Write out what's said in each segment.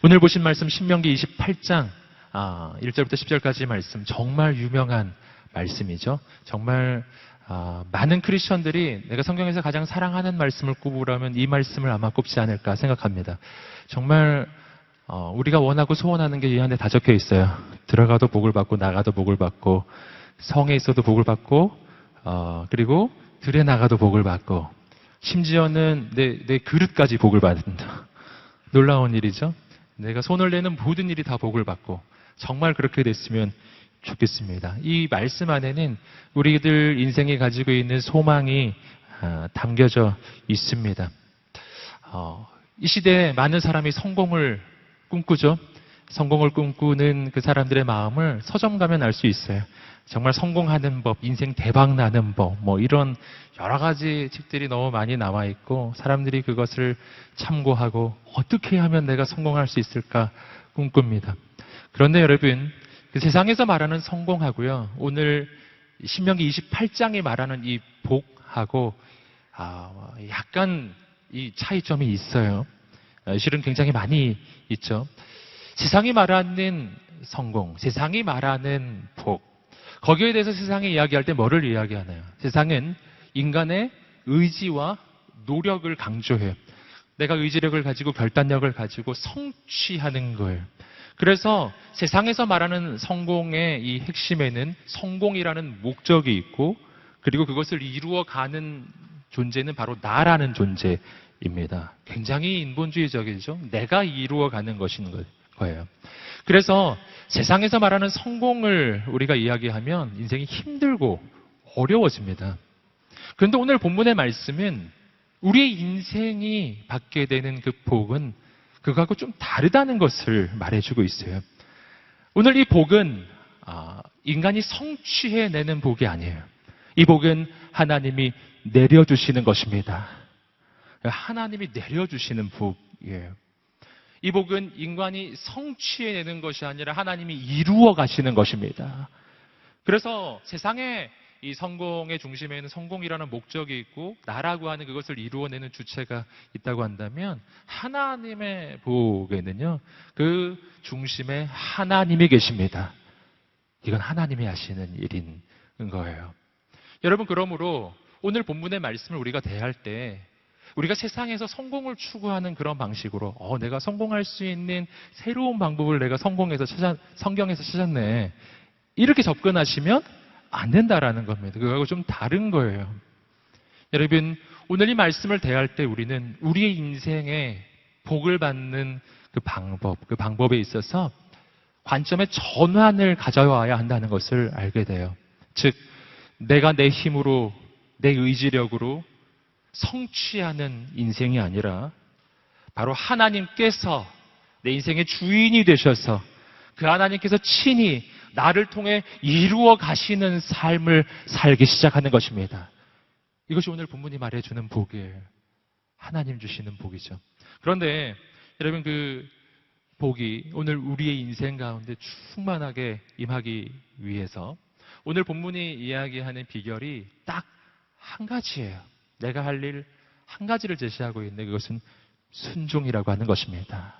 오늘 보신 말씀 신명기 28장 1절부터 10절까지 말씀 정말 유명한 말씀이죠. 정말 많은 크리스천들이 내가 성경에서 가장 사랑하는 말씀을 꼽으라면 이 말씀을 아마 꼽지 않을까 생각합니다. 정말 우리가 원하고 소원하는 게 이 안에 다 적혀 있어요. 들어가도 복을 받고 나가도 복을 받고 성에 있어도 복을 받고 그리고 들에 나가도 복을 받고 심지어는 내 그릇까지 복을 받는다. 놀라운 일이죠. 내가 손을 내는 모든 일이 다 복을 받고 정말 그렇게 됐으면 좋겠습니다. 이 말씀 안에는 우리들 인생에 가지고 있는 소망이 담겨져 있습니다. 이 시대에 많은 사람이 성공을 꿈꾸죠. 성공을 꿈꾸는 그 사람들의 마음을 서점 가면 알 수 있어요. 정말 성공하는 법, 인생 대박 나는 법, 이런 여러 가지 책들이 너무 많이 나와 있고 사람들이 그것을 참고하고 어떻게 하면 내가 성공할 수 있을까 꿈꿉니다. 그런데 여러분, 그 세상에서 말하는 성공하고요, 오늘 신명기 28장이 말하는 이 복하고 약간 이 차이점이 있어요. 실은 굉장히 많이 있죠. 세상이 말하는 성공, 세상이 말하는 복, 거기에 대해서 세상이 이야기할 때 뭐를 이야기하나요? 세상은 인간의 의지와 노력을 강조해요. 내가 의지력을 가지고 결단력을 가지고 성취하는 거예요. 그래서 세상에서 말하는 성공의 이 핵심에는 성공이라는 목적이 있고 그리고 그것을 이루어가는 존재는 바로 나라는 존재입니다. 굉장히 인본주의적이죠. 내가 이루어가는 것인 거예요. 그래서 세상에서 말하는 성공을 우리가 이야기하면 인생이 힘들고 어려워집니다. 그런데 오늘 본문의 말씀은 우리의 인생이 받게 되는 그 복은 그거하고 좀 다르다는 것을 말해주고 있어요. 오늘 이 복은 인간이 성취해내는 복이 아니에요. 이 복은 하나님이 내려주시는 것입니다. 하나님이 내려주시는 복이에요. 이 복은 인간이 성취해내는 것이 아니라 하나님이 이루어 가시는 것입니다. 그래서 세상의 이 성공의 중심에는 성공이라는 목적이 있고 나라고 하는 그것을 이루어내는 주체가 있다고 한다면 하나님의 복에는요, 그 중심에 하나님이 계십니다. 이건 하나님이 하시는 일인 거예요. 여러분, 그러므로 오늘 본문의 말씀을 우리가 대할 때 우리가 세상에서 성공을 추구하는 그런 방식으로 내가 성공할 수 있는 새로운 방법을 내가 성경에서 찾았네, 이렇게 접근하시면 안 된다라는 겁니다. 그거하고 좀 다른 거예요. 여러분, 오늘 이 말씀을 대할 때 우리는 우리의 인생에 복을 받는 그 방법에 있어서 관점의 전환을 가져와야 한다는 것을 알게 돼요. 즉, 내가 내 힘으로, 내 의지력으로 성취하는 인생이 아니라 바로 하나님께서 내 인생의 주인이 되셔서 그 하나님께서 친히 나를 통해 이루어 가시는 삶을 살기 시작하는 것입니다. 이것이 오늘 본문이 말해주는 복이에요. 하나님 주시는 복이죠. 그런데 여러분, 그 복이 오늘 우리의 인생 가운데 충만하게 임하기 위해서 오늘 본문이 이야기하는 비결이 딱 한 가지예요. 내가 할 일 한 가지를 제시하고 있는데 그것은 순종이라고 하는 것입니다.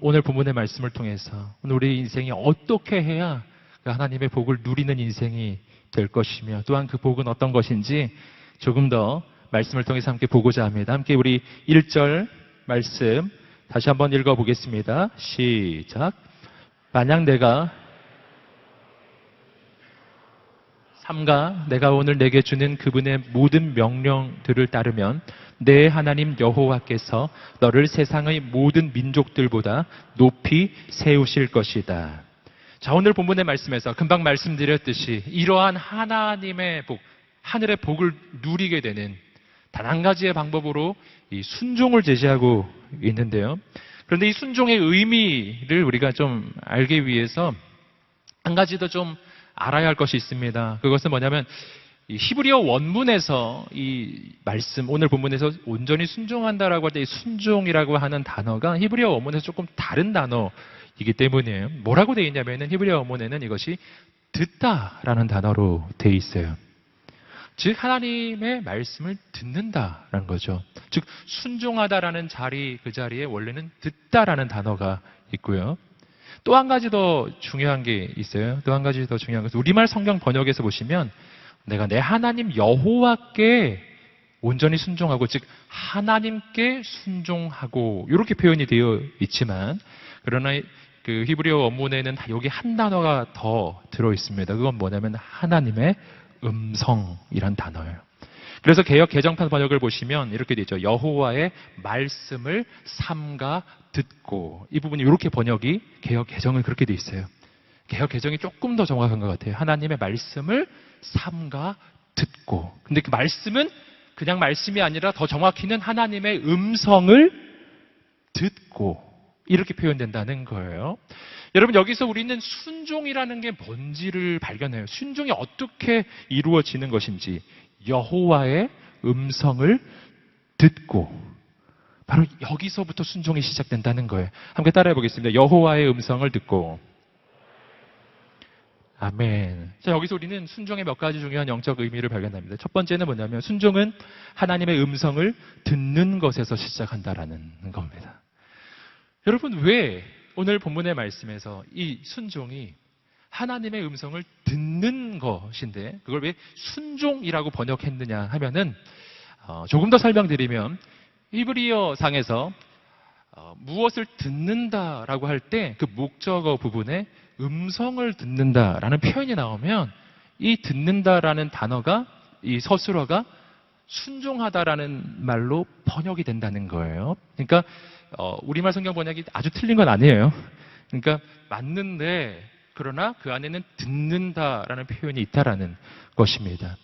오늘 본문의 말씀을 통해서 오늘 우리의 인생이 어떻게 해야 그 하나님의 복을 누리는 인생이 될 것이며 또한 그 복은 어떤 것인지 조금 더 말씀을 통해서 함께 보고자 합니다. 함께 우리 1절 말씀 다시 한번 읽어보겠습니다. 시작. 만약 내가 오늘 내게 주는 그분의 모든 명령들을 따르면 내 하나님 여호와께서 너를 세상의 모든 민족들보다 높이 세우실 것이다. 자, 오늘 본문의 말씀에서 금방 말씀드렸듯이 이러한 하나님의 복, 하늘의 복을 누리게 되는 단 한 가지의 방법으로 이 순종을 제시하고 있는데요. 그런데 이 순종의 의미를 우리가 좀 알기 위해서 한 가지 더 좀 알아야 할 것이 있습니다. 그것은 뭐냐면 이 히브리어 원문에서 이 말씀, 오늘 본문에서 온전히 순종한다라고 할 때 이 순종이라고 하는 단어가 히브리어 원문에서 조금 다른 단어이기 때문이에요. 뭐라고 되어 있냐면은 히브리어 원문에는 이것이 듣다라는 단어로 되어 있어요. 즉 하나님의 말씀을 듣는다라는 거죠. 즉 순종하다라는 그 자리에 원래는 듣다라는 단어가 있고요. 또 한 가지 더 중요한 게 있어요. 또 한 가지 더 중요한 것은 우리말 성경 번역에서 보시면 내가 내 하나님 여호와께 온전히 순종하고, 즉 하나님께 순종하고 이렇게 표현이 되어 있지만, 그러나 그 히브리어 원문에는 여기 한 단어가 더 들어 있습니다. 그건 뭐냐면 하나님의 음성이란 단어예요. 그래서 개역 개정판 번역을 보시면 이렇게 되죠. 여호와의 말씀을 삼가 듣고. 이 부분이 이렇게 번역이 개역 개정은 그렇게 돼 있어요. 개역 개정이 조금 더 정확한 것 같아요. 하나님의 말씀을 삼가 듣고. 근데 그 말씀은 그냥 말씀이 아니라 더 정확히는 하나님의 음성을 듣고, 이렇게 표현된다는 거예요. 여러분, 여기서 우리는 순종이라는 게 뭔지를 발견해요. 순종이 어떻게 이루어지는 것인지. 여호와의 음성을 듣고, 바로 여기서부터 순종이 시작된다는 거예요. 함께 따라해 보겠습니다. 여호와의 음성을 듣고. 아멘. 자, 여기서 우리는 순종의 몇 가지 중요한 영적 의미를 발견합니다. 첫 번째는 뭐냐면 순종은 하나님의 음성을 듣는 것에서 시작한다라는 겁니다. 여러분, 왜 오늘 본문의 말씀에서 이 순종이 하나님의 음성을 듣는 것인데 그걸 왜 순종이라고 번역했느냐 하면은 조금 더 설명드리면 히브리어 상에서 무엇을 듣는다라고 할 때 그 목적어 부분에 음성을 듣는다라는 표현이 나오면 이 듣는다라는 단어가, 이 서술어가 순종하다라는 말로 번역이 된다는 거예요. 그러니까 우리말 성경 번역이 아주 틀린 건 아니에요. 그러니까 맞는데, 그러나 그 안에는 듣는다라는 표현이 있다라는 것입니다.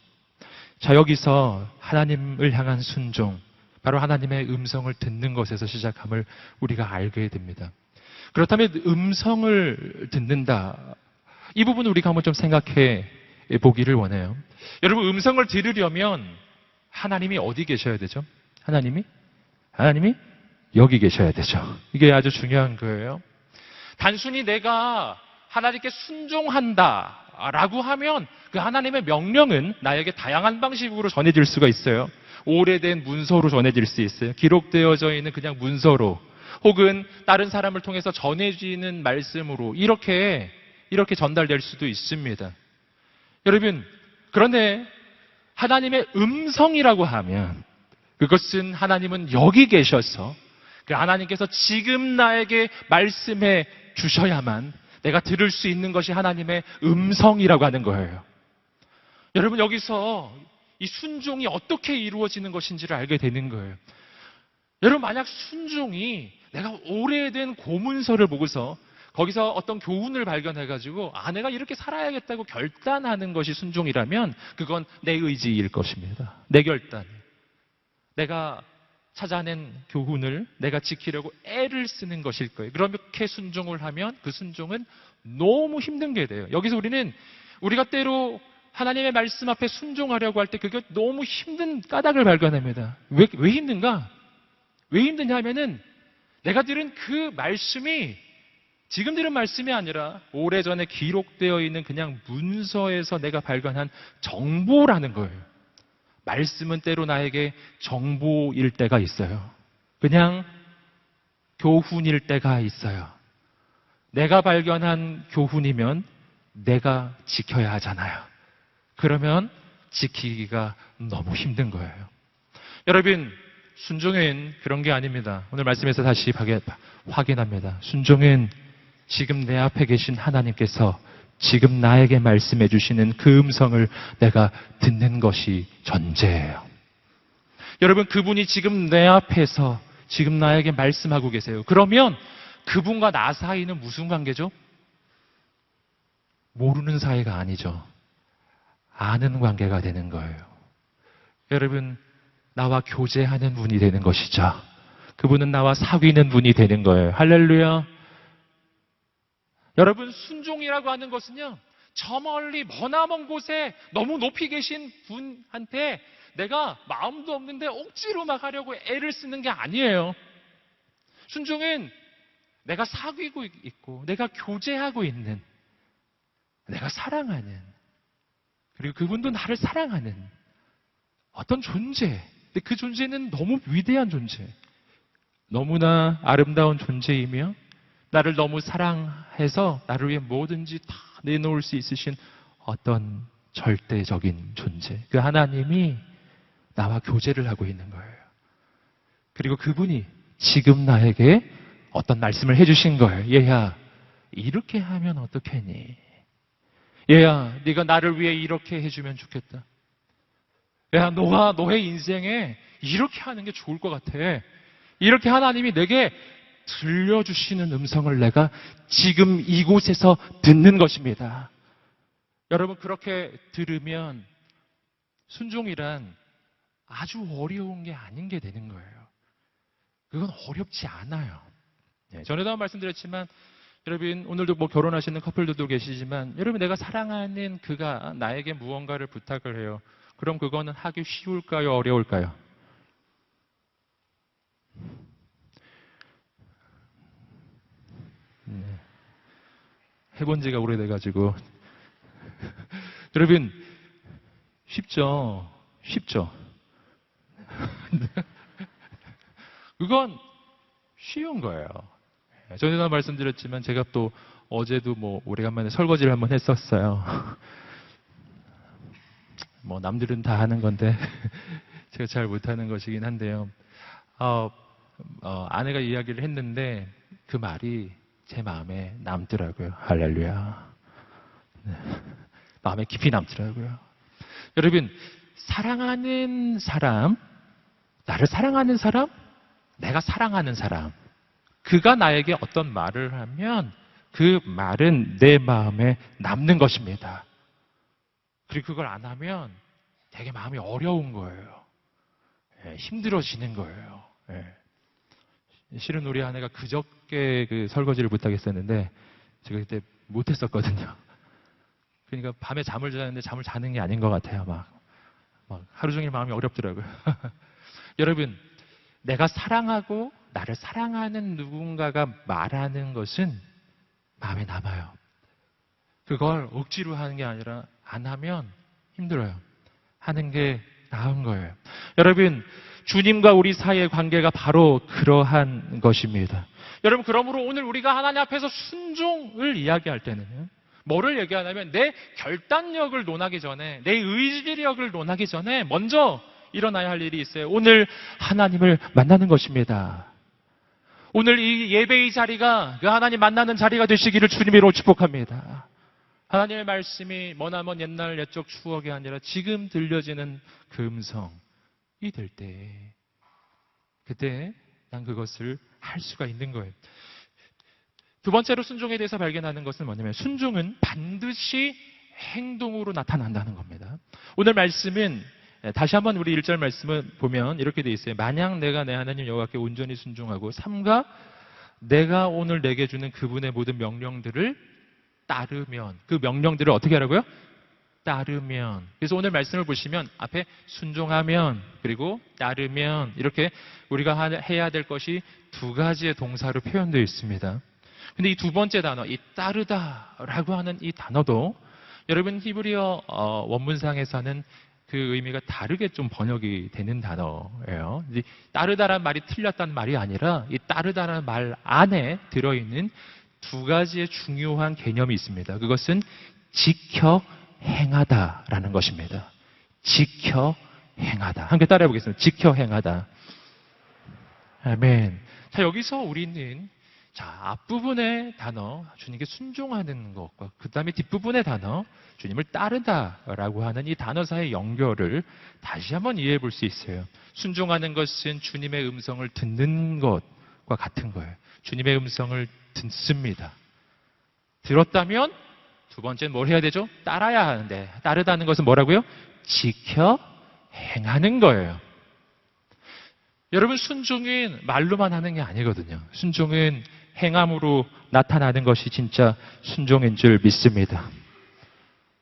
자, 여기서 하나님을 향한 순종, 바로 하나님의 음성을 듣는 것에서 시작함을 우리가 알게 됩니다. 그렇다면 음성을 듣는다, 이 부분을 우리가 한번 좀 생각해 보기를 원해요. 여러분, 음성을 들으려면 하나님이 어디 계셔야 되죠? 하나님이 여기 계셔야 되죠. 이게 아주 중요한 거예요. 단순히 내가 하나님께 순종한다라고 하면 그 하나님의 명령은 나에게 다양한 방식으로 전해질 수가 있어요. 오래된 문서로 전해질 수 있어요. 기록되어져 있는 그냥 문서로, 혹은 다른 사람을 통해서 전해지는 말씀으로 이렇게 전달될 수도 있습니다. 여러분, 그런데 하나님의 음성이라고 하면 그것은 하나님은 여기 계셔서 그 하나님께서 지금 나에게 말씀해 주셔야만 내가 들을 수 있는 것이 하나님의 음성이라고 하는 거예요. 여러분, 여기서 이 순종이 어떻게 이루어지는 것인지를 알게 되는 거예요. 여러분, 만약 순종이 내가 오래된 고문서를 보고서 거기서 어떤 교훈을 발견해가지고 내가 이렇게 살아야겠다고 결단하는 것이 순종이라면 그건 내 의지일 것입니다. 내 결단. 내가 찾아낸 교훈을 내가 지키려고 애를 쓰는 것일 거예요. 그렇게 순종을 하면 그 순종은 너무 힘든 게 돼요. 여기서 우리가 때로 하나님의 말씀 앞에 순종하려고 할 때 그게 너무 힘든 까닭을 발견합니다. 왜 힘든가? 왜 힘드냐 하면은 내가 들은 그 말씀이 지금 들은 말씀이 아니라 오래전에 기록되어 있는 그냥 문서에서 내가 발견한 정보라는 거예요. 말씀은 때로 나에게 정보일 때가 있어요. 그냥 교훈일 때가 있어요. 내가 발견한 교훈이면 내가 지켜야 하잖아요. 그러면 지키기가 너무 힘든 거예요. 여러분, 순종은 그런 게 아닙니다. 오늘 말씀에서 다시 확인합니다. 순종은 지금 내 앞에 계신 하나님께서 지금 나에게 말씀해 주시는 그 음성을 내가 듣는 것이 전제예요. 여러분, 그분이 지금 내 앞에서 지금 나에게 말씀하고 계세요. 그러면 그분과 나 사이는 무슨 관계죠? 모르는 사이가 아니죠. 아는 관계가 되는 거예요. 여러분, 나와 교제하는 분이 되는 것이죠. 그분은 나와 사귀는 분이 되는 거예요. 할렐루야. 여러분, 순종이라고 하는 것은요, 저 멀리 머나먼 곳에 너무 높이 계신 분한테 내가 마음도 없는데 억지로 막 하려고 애를 쓰는 게 아니에요. 순종은 내가 사귀고 있고 내가 교제하고 있는, 내가 사랑하는, 그리고 그분도 나를 사랑하는 어떤 존재. 근데 그 존재는 너무 위대한 존재. 너무나 아름다운 존재이며 나를 너무 사랑해서 나를 위해 뭐든지 다 내놓을 수 있으신 어떤 절대적인 존재. 그 하나님이 나와 교제를 하고 있는 거예요. 그리고 그분이 지금 나에게 어떤 말씀을 해주신 거예요. 얘야, 이렇게 하면 어떻겠니? 얘야, 네가 나를 위해 이렇게 해주면 좋겠다. 야, 너가 너의 인생에 이렇게 하는 게 좋을 것 같아. 이렇게 하나님이 내게 들려주시는 음성을 내가 지금 이곳에서 듣는 것입니다. 여러분, 그렇게 들으면 순종이란 아주 어려운 게 아닌 게 되는 거예요. 그건 어렵지 않아요. 전에도 말씀드렸지만 여러분, 오늘도 뭐 결혼하시는 커플들도 계시지만 여러분, 내가 사랑하는 그가 나에게 무언가를 부탁을 해요. 그럼 그거는 하기 쉬울까요? 어려울까요? 해본 지가 오래돼가지고 여러분, 쉽죠? 쉽죠? 그건 쉬운 거예요. 전에도 말씀드렸지만 제가 또 어제도 뭐 오래간만에 설거지를 한번 했었어요. 뭐 남들은 다 하는 건데 제가 잘 못하는 것이긴 한데요. 아내가 이야기를 했는데 그 말이 제 마음에 남더라고요. 할렐루야. 네. 마음에 깊이 남더라고요. 여러분, 사랑하는 사람, 나를 사랑하는 사람, 내가 사랑하는 사람, 그가 나에게 어떤 말을 하면 그 말은 내 마음에 남는 것입니다. 그리고 그걸 안 하면 되게 마음이 어려운 거예요. 힘들어지는 거예요. 실은 우리 아내가 그저께 그 설거지를 부탁했었는데 제가 그때 못했었거든요. 그러니까 밤에 잠을 자는데 잠을 자는 게 아닌 것 같아요. 막 하루 종일 마음이 어렵더라고요. 여러분, 내가 사랑하고 나를 사랑하는 누군가가 말하는 것은 마음에 남아요. 그걸 억지로 하는 게 아니라 안 하면 힘들어요. 하는 게 나은 거예요. 여러분, 주님과 우리 사이의 관계가 바로 그러한 것입니다. 여러분, 그러므로 오늘 우리가 하나님 앞에서 순종을 이야기할 때는 뭐를 얘기하냐면 내 결단력을 논하기 전에, 내 의지력을 논하기 전에 먼저 일어나야 할 일이 있어요. 오늘 하나님을 만나는 것입니다. 오늘 이 예배의 자리가 그 하나님 만나는 자리가 되시기를 주님으로 축복합니다. 하나님의 말씀이 머나먼 옛날 옛적 추억이 아니라 지금 들려지는 그 음성이 될 때, 그때 난 그것을 할 수가 있는 거예요. 두 번째로 순종에 대해서 발견하는 것은 뭐냐면 순종은 반드시 행동으로 나타난다는 겁니다. 오늘 말씀은 다시 한번 우리 1절 말씀을 보면 이렇게 돼 있어요. 만약 내가 내 하나님 여호와께 온전히 순종하고 삼가 내가 오늘 내게 주는 그분의 모든 명령들을 따르면, 그 명령들을 어떻게 하라고요? 따르면. 그래서 오늘 말씀을 보시면 앞에 순종하면 그리고 따르면 이렇게 우리가 해야 될 것이 두 가지의 동사로 표현되어 있습니다. 근데 이 두 번째 단어, 이 따르다라고 하는 이 단어도 여러분 히브리어 원문상에서는 그 의미가 다르게 좀 번역이 되는 단어예요. 따르다라는 말이 틀렸다는 말이 아니라 이 따르다라는 말 안에 들어있는 두 가지의 중요한 개념이 있습니다. 그것은 지켜 행하다라는 것입니다. 지켜 행하다. 함께 따라해 보겠습니다. 지켜 행하다. 아멘. 자, 여기서 우리는 앞부분의 단어, 주님께 순종하는 것과 그 다음에 뒷부분의 단어, 주님을 따르다라고 하는 이 단어 사이의 연결을 다시 한번 이해해 볼 수 있어요. 순종하는 것은 주님의 음성을 듣는 것과 같은 거예요. 주님의 음성을 듣습니다. 들었다면 두 번째는 뭘 해야 되죠? 따라야 하는데, 따르다는 것은 뭐라고요? 지켜 행하는 거예요. 여러분, 순종은 말로만 하는 게 아니거든요. 순종은 행함으로 나타나는 것이 진짜 순종인 줄 믿습니다.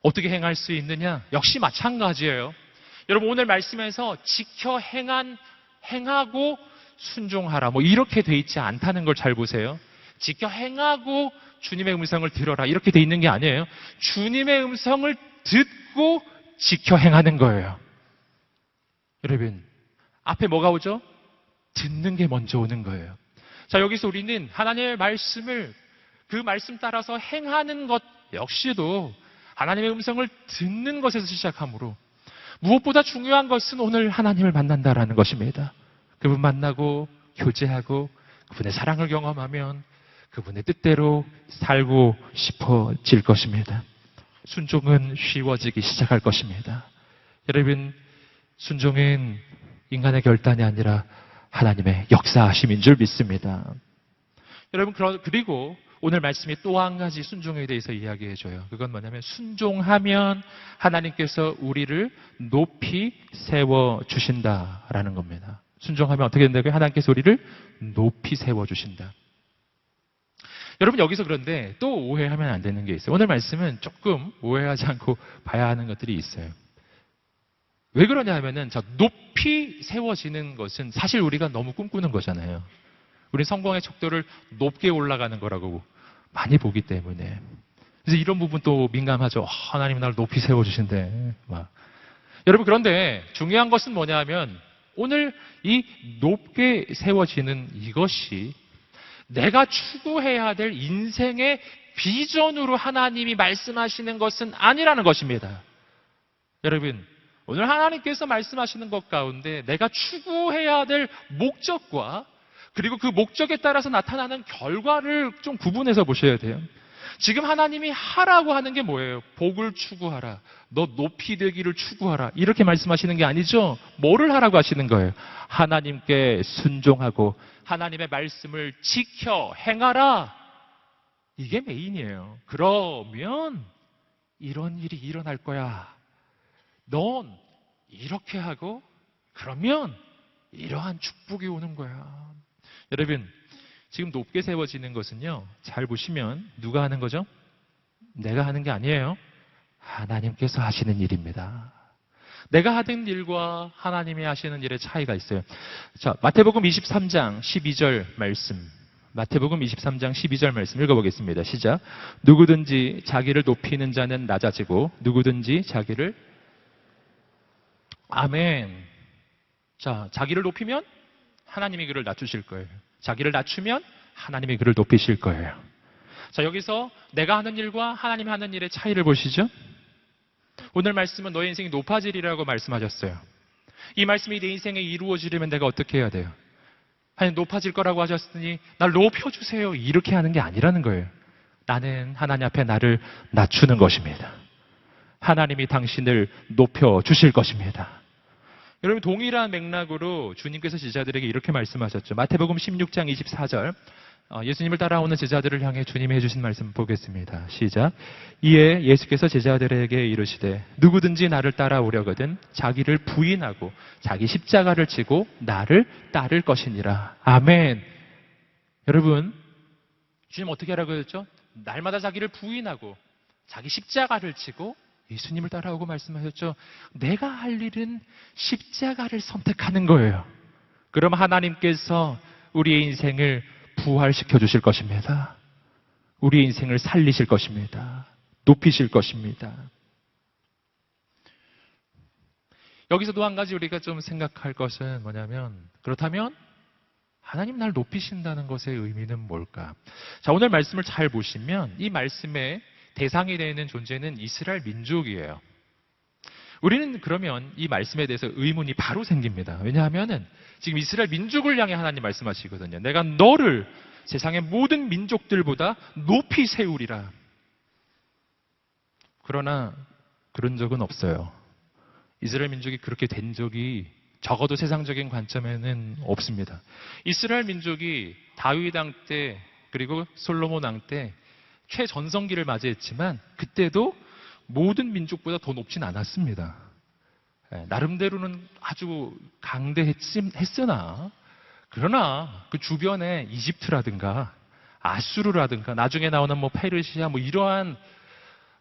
어떻게 행할 수 있느냐? 역시 마찬가지예요. 여러분, 오늘 말씀에서 지켜 행하고 순종하라, 뭐 이렇게 돼 있지 않다는 걸 잘 보세요. 지켜 행하고 주님의 음성을 들어라 이렇게 돼 있는 게 아니에요. 주님의 음성을 듣고 지켜 행하는 거예요. 여러분, 앞에 뭐가 오죠? 듣는 게 먼저 오는 거예요. 자, 여기서 우리는 하나님의 말씀을 그 말씀 따라서 행하는 것 역시도 하나님의 음성을 듣는 것에서 시작하므로 무엇보다 중요한 것은 오늘 하나님을 만난다라는 것입니다. 그분 만나고 교제하고 그분의 사랑을 경험하면 그분의 뜻대로 살고 싶어질 것입니다. 순종은 쉬워지기 시작할 것입니다. 여러분, 순종은 인간의 결단이 아니라 하나님의 역사하심인 줄 믿습니다. 여러분, 그리고 오늘 말씀이 또 한 가지 순종에 대해서 이야기해줘요. 그건 뭐냐면 순종하면 하나님께서 우리를 높이 세워주신다라는 겁니다. 순종하면 어떻게 된다고요? 하나님께서 우리를 높이 세워주신다. 여러분, 여기서 그런데 또 오해하면 안 되는 게 있어요. 오늘 말씀은 조금 오해하지 않고 봐야 하는 것들이 있어요. 왜 그러냐 하면은 높이 세워지는 것은 사실 우리가 너무 꿈꾸는 거잖아요. 우리 성공의 척도를 높게 올라가는 거라고 많이 보기 때문에. 그래서 이런 부분 또 민감하죠. 하나님 나를 높이 세워주신대. 여러분, 그런데 중요한 것은 뭐냐 하면 오늘 이 높게 세워지는 이것이 내가 추구해야 될 인생의 비전으로 하나님이 말씀하시는 것은 아니라는 것입니다. 여러분, 오늘 하나님께서 말씀하시는 것 가운데 내가 추구해야 될 목적과 그리고 그 목적에 따라서 나타나는 결과를 좀 구분해서 보셔야 돼요. 지금 하나님이 하라고 하는 게 뭐예요? 복을 추구하라. 너 높이 되기를 추구하라. 이렇게 말씀하시는 게 아니죠. 뭐를 하라고 하시는 거예요? 하나님께 순종하고 하나님의 말씀을 지켜 행하라. 이게 메인이에요. 그러면 이런 일이 일어날 거야. 넌 이렇게 하고 그러면 이러한 축복이 오는 거야. 여러분, 지금 높게 세워지는 것은요, 잘 보시면 누가 하는 거죠? 내가 하는 게 아니에요. 하나님께서 하시는 일입니다. 내가 하는 일과 하나님이 하시는 일의 차이가 있어요. 자, 마태복음 23장 12절 말씀. 마태복음 23장 12절 말씀 읽어보겠습니다. 시작. 누구든지 자기를 높이는 자는 낮아지고 누구든지 자기를 아멘. 자, 자기를 높이면 하나님이 그를 낮추실 거예요. 자기를 낮추면 하나님이 그를 높이실 거예요. 자, 여기서 내가 하는 일과 하나님이 하는 일의 차이를 보시죠. 오늘 말씀은 너의 인생이 높아지리라고 말씀하셨어요. 이 말씀이 내 인생에 이루어지려면 내가 어떻게 해야 돼요? 하나님 높아질 거라고 하셨으니 날 높여주세요. 이렇게 하는 게 아니라는 거예요. 나는 하나님 앞에 나를 낮추는 것입니다. 하나님이 당신을 높여주실 것입니다. 여러분, 동일한 맥락으로 주님께서 제자들에게 이렇게 말씀하셨죠. 마태복음 16장 24절. 예수님을 따라오는 제자들을 향해 주님이 해주신 말씀 보겠습니다. 시작. 이에 예수께서 제자들에게 이르시되 누구든지 나를 따라오려거든 자기를 부인하고 자기 십자가를 지고 나를 따를 것이니라. 아멘. 여러분, 주님 어떻게 하라고 했죠? 날마다 자기를 부인하고 자기 십자가를 지고 예수님을 따라오고 말씀하셨죠. 내가 할 일은 십자가를 선택하는 거예요. 그럼 하나님께서 우리의 인생을 부활시켜 주실 것입니다. 우리의 인생을 살리실 것입니다. 높이실 것입니다. 여기서 또 한 가지 우리가 좀 생각할 것은 뭐냐면, 그렇다면 하나님 날 높이신다는 것의 의미는 뭘까? 자, 오늘 말씀을 잘 보시면 이 말씀의 대상이 되는 존재는 이스라엘 민족이에요. 우리는 그러면 이 말씀에 대해서 의문이 바로 생깁니다. 왜냐하면 지금 이스라엘 민족을 향해 하나님 말씀하시거든요. 내가 너를 세상의 모든 민족들보다 높이 세우리라. 그러나 그런 적은 없어요. 이스라엘 민족이 그렇게 된 적이 적어도 세상적인 관점에는 없습니다. 이스라엘 민족이 다윗 왕 때 그리고 솔로몬 왕 때 최전성기를 맞이했지만 그때도 모든 민족보다 더 높진 않았습니다. 나름대로는 아주 강대했으나 그러나 그 주변에 이집트라든가 아수르라든가 나중에 나오는 페르시아 이러한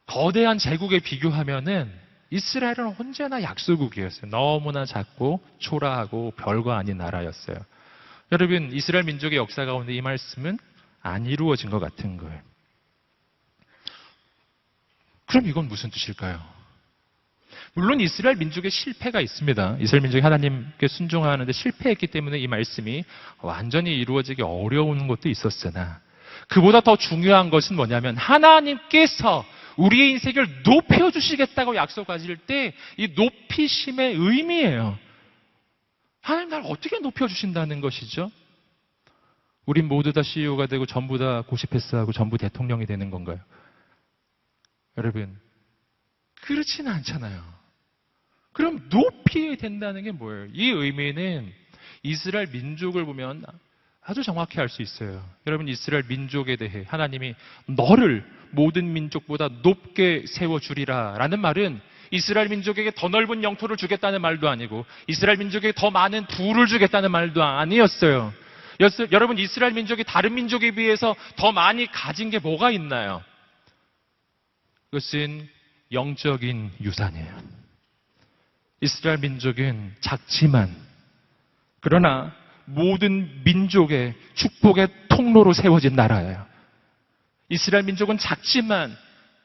거대한 제국에 비교하면은 이스라엘은 언제나 약소국이었어요. 너무나 작고 초라하고 별거 아닌 나라였어요. 여러분, 이스라엘 민족의 역사 가운데 이 말씀은 안 이루어진 것 같은 거예요. 그럼 이건 무슨 뜻일까요? 물론 이스라엘 민족의 실패가 있습니다. 이스라엘 민족이 하나님께 순종하는데 실패했기 때문에 이 말씀이 완전히 이루어지기 어려운 것도 있었으나 그보다 더 중요한 것은 뭐냐면 하나님께서 우리의 인생을 높여주시겠다고 약속하실 때 이 높이심의 의미예요. 하나님 나를 어떻게 높여주신다는 것이죠? 우린 모두 다 CEO가 되고 전부 다 고시패스하고 전부 대통령이 되는 건가요? 여러분, 그렇지는 않잖아요. 그럼 높이 된다는 게 뭐예요? 이 의미는 이스라엘 민족을 보면 아주 정확히 알 수 있어요. 여러분, 이스라엘 민족에 대해 하나님이 너를 모든 민족보다 높게 세워주리라 라는 말은 이스라엘 민족에게 더 넓은 영토를 주겠다는 말도 아니고 이스라엘 민족에게 더 많은 부를 주겠다는 말도 아니었어요. 여러분, 이스라엘 민족이 다른 민족에 비해서 더 많이 가진 게 뭐가 있나요? 그것은 영적인 유산이에요. 이스라엘 민족은 작지만 그러나 모든 민족의 축복의 통로로 세워진 나라예요. 이스라엘 민족은 작지만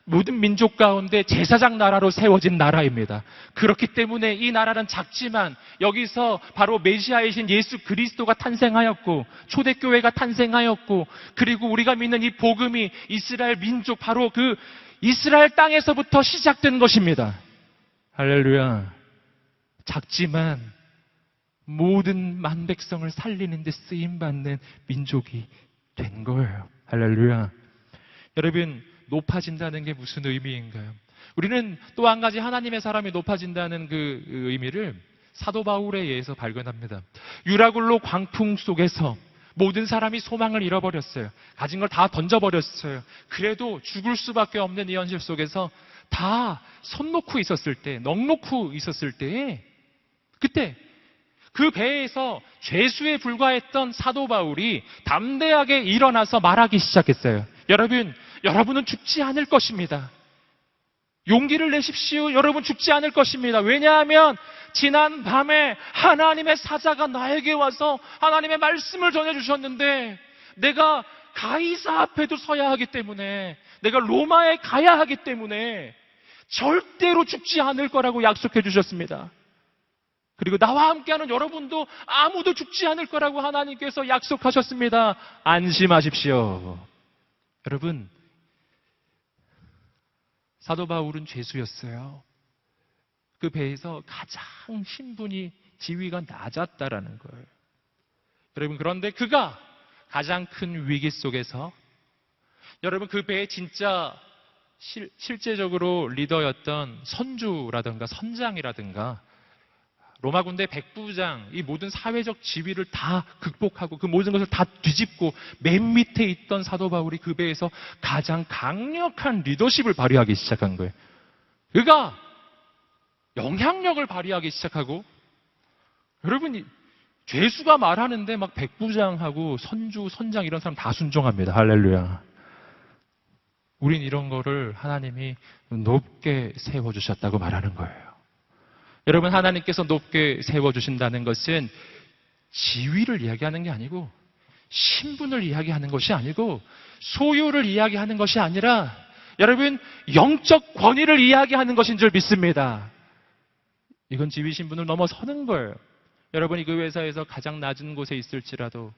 모든 민족 가운데 제사장 나라로 세워진 나라입니다. 그렇기 때문에 이 나라는 작지만 여기서 바로 메시아이신 예수 그리스도가 탄생하였고 초대교회가 탄생하였고 그리고 우리가 믿는 이 복음이 이스라엘 민족 바로 그 이스라엘 땅에서부터 시작된 것입니다. 할렐루야. 작지만 모든 만백성을 살리는 데 쓰임받는 민족이 된 거예요. 할렐루야. 여러분, 높아진다는 게 무슨 의미인가요? 우리는 또 한 가지 하나님의 사람이 높아진다는 그 의미를 사도 바울에 의해서 발견합니다. 유라굴로 광풍 속에서 모든 사람이 소망을 잃어버렸어요. 가진 걸 다 던져버렸어요. 그래도 죽을 수밖에 없는 이 현실 속에서 다 손 놓고 있었을 때, 넋 놓고 있었을 때에 그때 그 배에서 죄수에 불과했던 사도 바울이 담대하게 일어나서 말하기 시작했어요. 여러분은 죽지 않을 것입니다. 용기를 내십시오. 여러분 죽지 않을 것입니다. 왜냐하면 지난 밤에 하나님의 사자가 나에게 와서 하나님의 말씀을 전해주셨는데 내가 가이사 앞에도 서야 하기 때문에 내가 로마에 가야 하기 때문에 절대로 죽지 않을 거라고 약속해 주셨습니다. 그리고 나와 함께하는 여러분도 아무도 죽지 않을 거라고 하나님께서 약속하셨습니다. 안심하십시오. 여러분, 사도 바울은 죄수였어요. 그 배에서 가장 신분이 지위가 낮았다라는 거예요. 여러분, 그런데 그가 가장 큰 위기 속에서 여러분 그 배에 진짜 실제적으로 리더였던 선주라든가 선장이라든가 로마 군대 백부장, 이 모든 사회적 지위를 다 극복하고 그 모든 것을 다 뒤집고 맨 밑에 있던 사도 바울이 그 배에서 가장 강력한 리더십을 발휘하기 시작한 거예요. 그가 영향력을 발휘하기 시작하고 여러분이 죄수가 말하는데 막 백부장하고 선주, 선장 이런 사람 다 순종합니다. 할렐루야. 우린 이런 거를 하나님이 높게 세워주셨다고 말하는 거예요. 여러분, 하나님께서 높게 세워주신다는 것은 지위를 이야기하는 게 아니고 신분을 이야기하는 것이 아니고 소유를 이야기하는 것이 아니라 여러분 영적 권위를 이야기하는 것인 줄 믿습니다. 이건 지위 신분을 넘어서는 거예요. 여러분이 그 회사에서 가장 낮은 곳에 있을지라도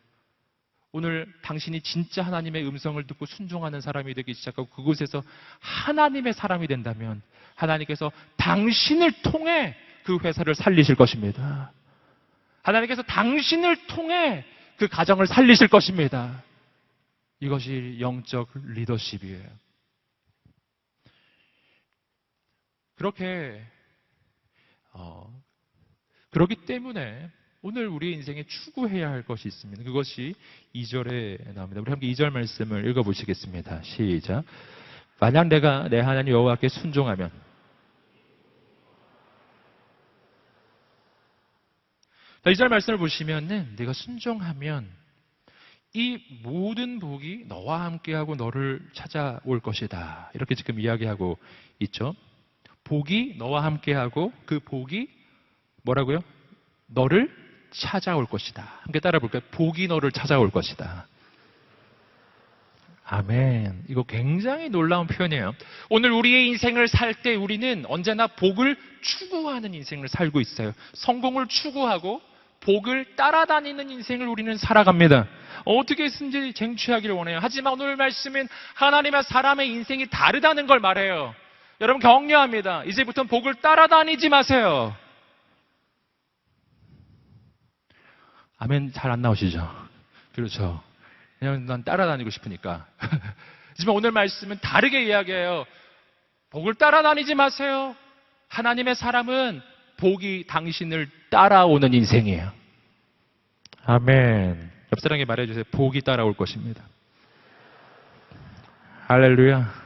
오늘 당신이 진짜 하나님의 음성을 듣고 순종하는 사람이 되기 시작하고 그곳에서 하나님의 사람이 된다면 하나님께서 당신을 통해 그 회사를 살리실 것입니다. 하나님께서 당신을 통해 그 가정을 살리실 것입니다. 이것이 영적 리더십이에요. 그렇기 때문에 오늘 우리 인생에 추구해야 할 것이 있습니다. 그것이 2절에 나옵니다. 우리 함께 2절 말씀을 읽어보시겠습니다. 시작. 만약 내가 내 하나님 여호와께 순종하면 자, 2절 말씀을 보시면은 내가 순종하면 이 모든 복이 너와 함께하고 너를 찾아올 것이다. 이렇게 지금 이야기하고 있죠. 복이 너와 함께하고 그 복이 뭐라고요? 너를 찾아올 것이다. 함께 따라 볼까요? 복이 너를 찾아올 것이다. 아멘. 이거 굉장히 놀라운 표현이에요. 오늘 우리의 인생을 살 때 우리는 언제나 복을 추구하는 인생을 살고 있어요. 성공을 추구하고 복을 따라다니는 인생을 우리는 살아갑니다. 어떻게 해서든지 쟁취하기를 원해요. 하지만 오늘 말씀은 하나님과 사람의 인생이 다르다는 걸 말해요. 여러분 격려합니다. 이제부터는 복을 따라다니지 마세요. 아멘. 잘 안 나오시죠? 그렇죠. 그냥 난 따라다니고 싶으니까. 하지만 오늘 말씀은 다르게 이야기해요. 복을 따라다니지 마세요. 하나님의 사람은 복이 당신을 따라오는 인생이에요. 아멘. 옆 사람에게 말해주세요. 복이 따라올 것입니다. 할렐루야.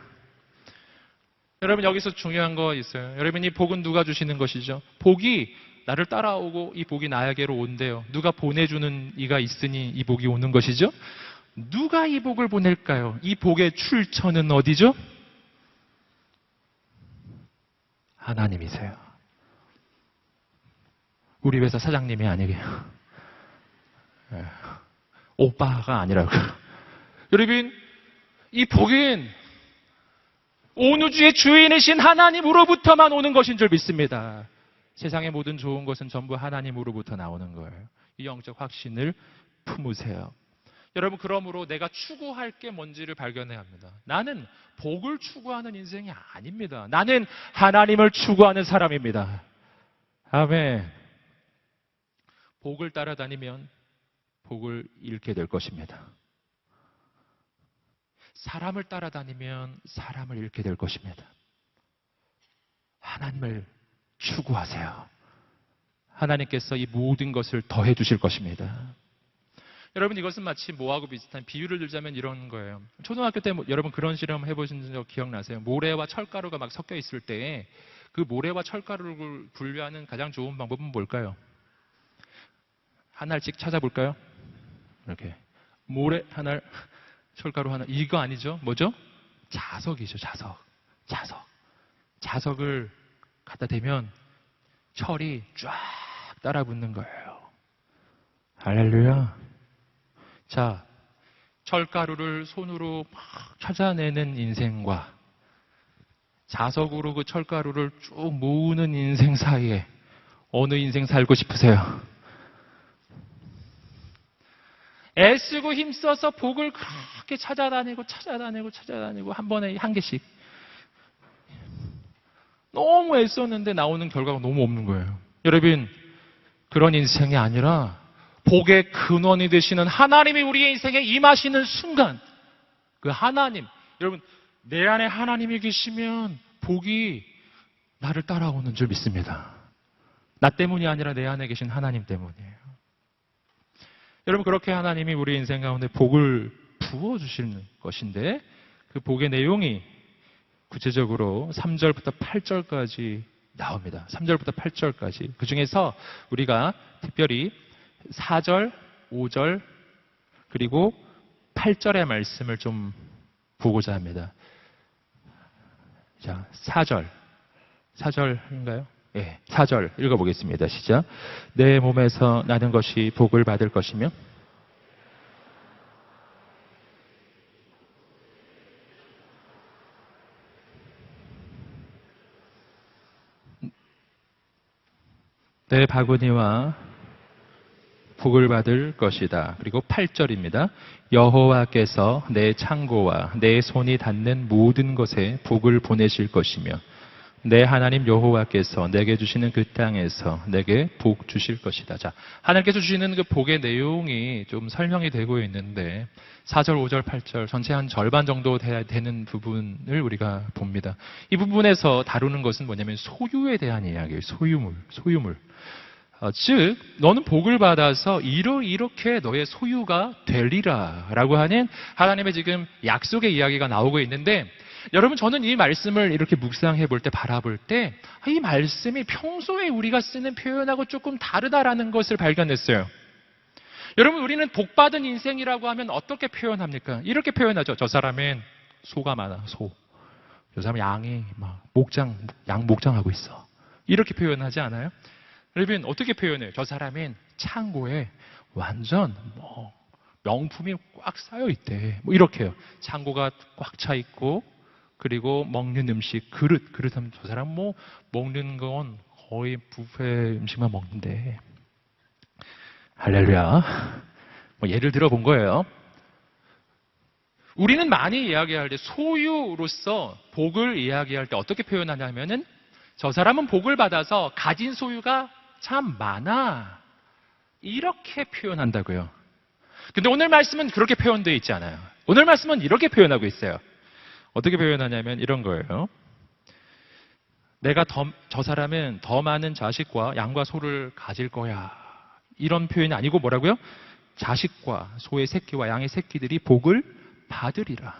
여러분 여기서 중요한 거 있어요. 여러분 이 복은 누가 주시는 것이죠? 복이 나를 따라오고 이 복이 나에게로 온대요. 누가 보내주는 이가 있으니 이 복이 오는 것이죠? 누가 이 복을 보낼까요? 이 복의 출처는 어디죠? 하나님이세요. 우리 회사 사장님이 아니게요. 오빠가 아니라고. 여러분, 이 복은 온 우주의 주인이신 하나님으로부터만 오는 것인 줄 믿습니다. 세상의 모든 좋은 것은 전부 하나님으로부터 나오는 거예요. 이 영적 확신을 품으세요. 여러분, 그러므로 내가 추구할 게 뭔지를 발견해야 합니다. 나는 복을 추구하는 인생이 아닙니다. 나는 하나님을 추구하는 사람입니다. 아멘. 복을 따라다니면 복을 잃게 될 것입니다. 사람을 따라다니면 사람을 잃게 될 것입니다. 하나님을 추구하세요. 하나님께서 이 모든 것을 더해 주실 것입니다. 여러분 이것은 마치 뭐하고 비슷한 비유를 들자면 이런 거예요. 초등학교 때 여러분 그런 실험 해보신 적 기억나세요? 모래와 철가루가 막 섞여 있을 때 그 모래와 철가루를 분류하는 가장 좋은 방법은 뭘까요? 하나씩 찾아볼까요? 이렇게 모래 하나, 철가루 하나. 이거 아니죠? 뭐죠? 자석이죠. 자석을 갖다 대면 철이 쫙 따라 붙는 거예요. 할렐루야. 자, 철가루를 손으로 막 찾아내는 인생과 자석으로 그 철가루를 쭉 모으는 인생 사이에 어느 인생 살고 싶으세요? 애쓰고 힘써서 복을 그렇게 찾아다니고 한 번에 한 개씩 너무 애썼는데 나오는 결과가 너무 없는 거예요. 여러분 그런 인생이 아니라 복의 근원이 되시는 하나님이 우리의 인생에 임하시는 순간 그 하나님, 여러분 내 안에 하나님이 계시면 복이 나를 따라오는 줄 믿습니다. 나 때문이 아니라 내 안에 계신 하나님 때문이에요. 여러분 그렇게 하나님이 우리 인생 가운데 복을 부어주시는 것인데 그 복의 내용이 구체적으로 3절부터 8절까지 나옵니다. 3절부터 8절까지. 그 중에서 우리가 특별히 4절, 5절, 그리고 8절의 말씀을 좀 보고자 합니다. 자, 4절인가요? 예, 4절 읽어보겠습니다. 시작. 내 몸에서 나는 것이 복을 받을 것이며 내 바구니와 복을 받을 것이다. 그리고 8절입니다. 여호와께서 내 창고와 내 손이 닿는 모든 것에 복을 보내실 것이며 내 하나님 여호와께서 내게 주시는 그 땅에서 내게 복 주실 것이다. 자, 하나님께서 주시는 그 복의 내용이 좀 설명이 되고 있는데 4절, 5절, 8절 전체 한 절반 정도 되는 부분을 우리가 봅니다. 이 부분에서 다루는 것은 뭐냐면 소유에 대한 이야기예요. 소유물. 즉 너는 복을 받아서 이렇게 너의 소유가 되리라 라고 하는 하나님의 지금 약속의 이야기가 나오고 있는데 여러분 저는 이 말씀을 이렇게 묵상해 볼 때 바라볼 때 이 말씀이 평소에 우리가 쓰는 표현하고 조금 다르다라는 것을 발견했어요. 여러분 우리는 복받은 인생이라고 하면 어떻게 표현합니까? 이렇게 표현하죠. 저 사람은 소가 많아. 소. 저 사람은 양이 막 양 목장하고 있어. 이렇게 표현하지 않아요? 여러분 어떻게 표현해요? 저 사람은 창고에 완전 명품이 꽉 쌓여 있대. 뭐 이렇게요. 창고가 꽉 차 있고, 그리고 먹는 음식, 그릇하면 저 사람 뭐 먹는 건 거의 뷔페 음식만 먹는데. 할렐루야. 뭐 예를 들어 본 거예요. 우리는 많이 이야기할 때 소유로서 복을 이야기할 때 어떻게 표현하냐면은 저 사람은 복을 받아서 가진 소유가 참 많아. 이렇게 표현한다고요. 근데 오늘 말씀은 그렇게 표현되어 있지 않아요. 오늘 말씀은 이렇게 표현하고 있어요. 어떻게 표현하냐면 이런 거예요. 저 사람은 더 많은 자식과 양과 소를 가질 거야. 이런 표현이 아니고 뭐라고요? 자식과 소의 새끼와 양의 새끼들이 복을 받으리라.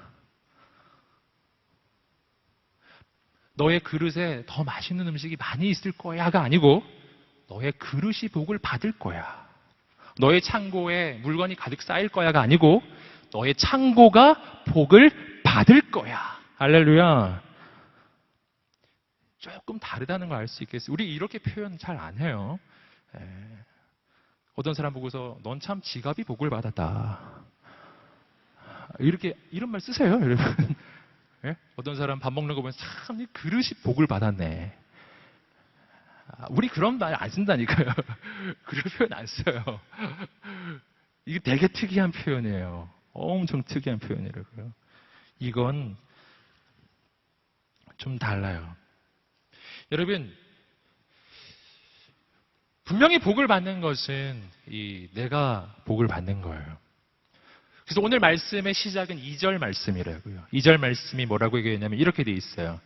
너의 그릇에 더 맛있는 음식이 많이 있을 거야가 아니고 너의 그릇이 복을 받을 거야. 너의 창고에 물건이 가득 쌓일 거야가 아니고 너의 창고가 복을 받을 거야. 할렐루야. 조금 다르다는 걸 알 수 있겠어요. 우리 이렇게 표현 잘 안 해요. 어떤 사람 보고서 넌 참 지갑이 복을 받았다. 이런 말 쓰세요, 여러분. 예? 어떤 사람 밥 먹는 거 보면 참 그릇이 복을 받았네. 우리 그런 말 안 쓴다니까요. 그런 표현 안 써요. 이게 되게 특이한 표현이에요. 엄청 특이한 표현이라고요. 이건 좀 달라요. 여러분, 분명히 복을 받는 것은 내가 복을 받는 거예요. 그래서 오늘 말씀의 시작은 2절 말씀이라고요. 2절 말씀이 뭐라고 얘기했냐면 이렇게 돼 있어요.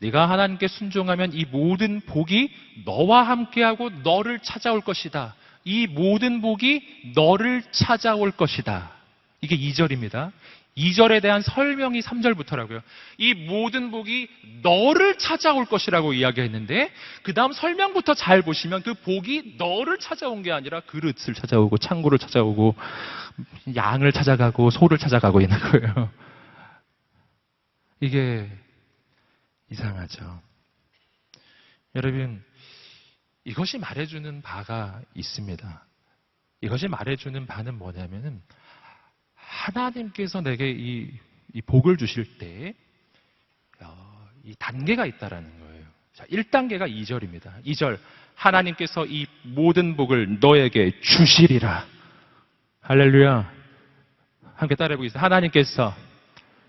네가 하나님께 순종하면 이 모든 복이 너와 함께하고 너를 찾아올 것이다. 이 모든 복이 너를 찾아올 것이다. 이게 2절입니다. 2절에 대한 설명이 3절부터라고요. 이 모든 복이 너를 찾아올 것이라고 이야기했는데 그 다음 설명부터 잘 보시면 그 복이 너를 찾아온 게 아니라 그릇을 찾아오고 창고를 찾아오고 양을 찾아가고 소를 찾아가고 있는 거예요. 이게 이상하죠. 여러분, 이것이 말해주는 바가 있습니다. 이것이 말해주는 바는 뭐냐면은 하나님께서 내게 이 복을 주실 때 이 단계가 있다라는 거예요. 자, 1단계가 2절입니다. 2절, 하나님께서 이 모든 복을 너에게 주시리라. 할렐루야. 함께 따라해 보겠습니다. 하나님께서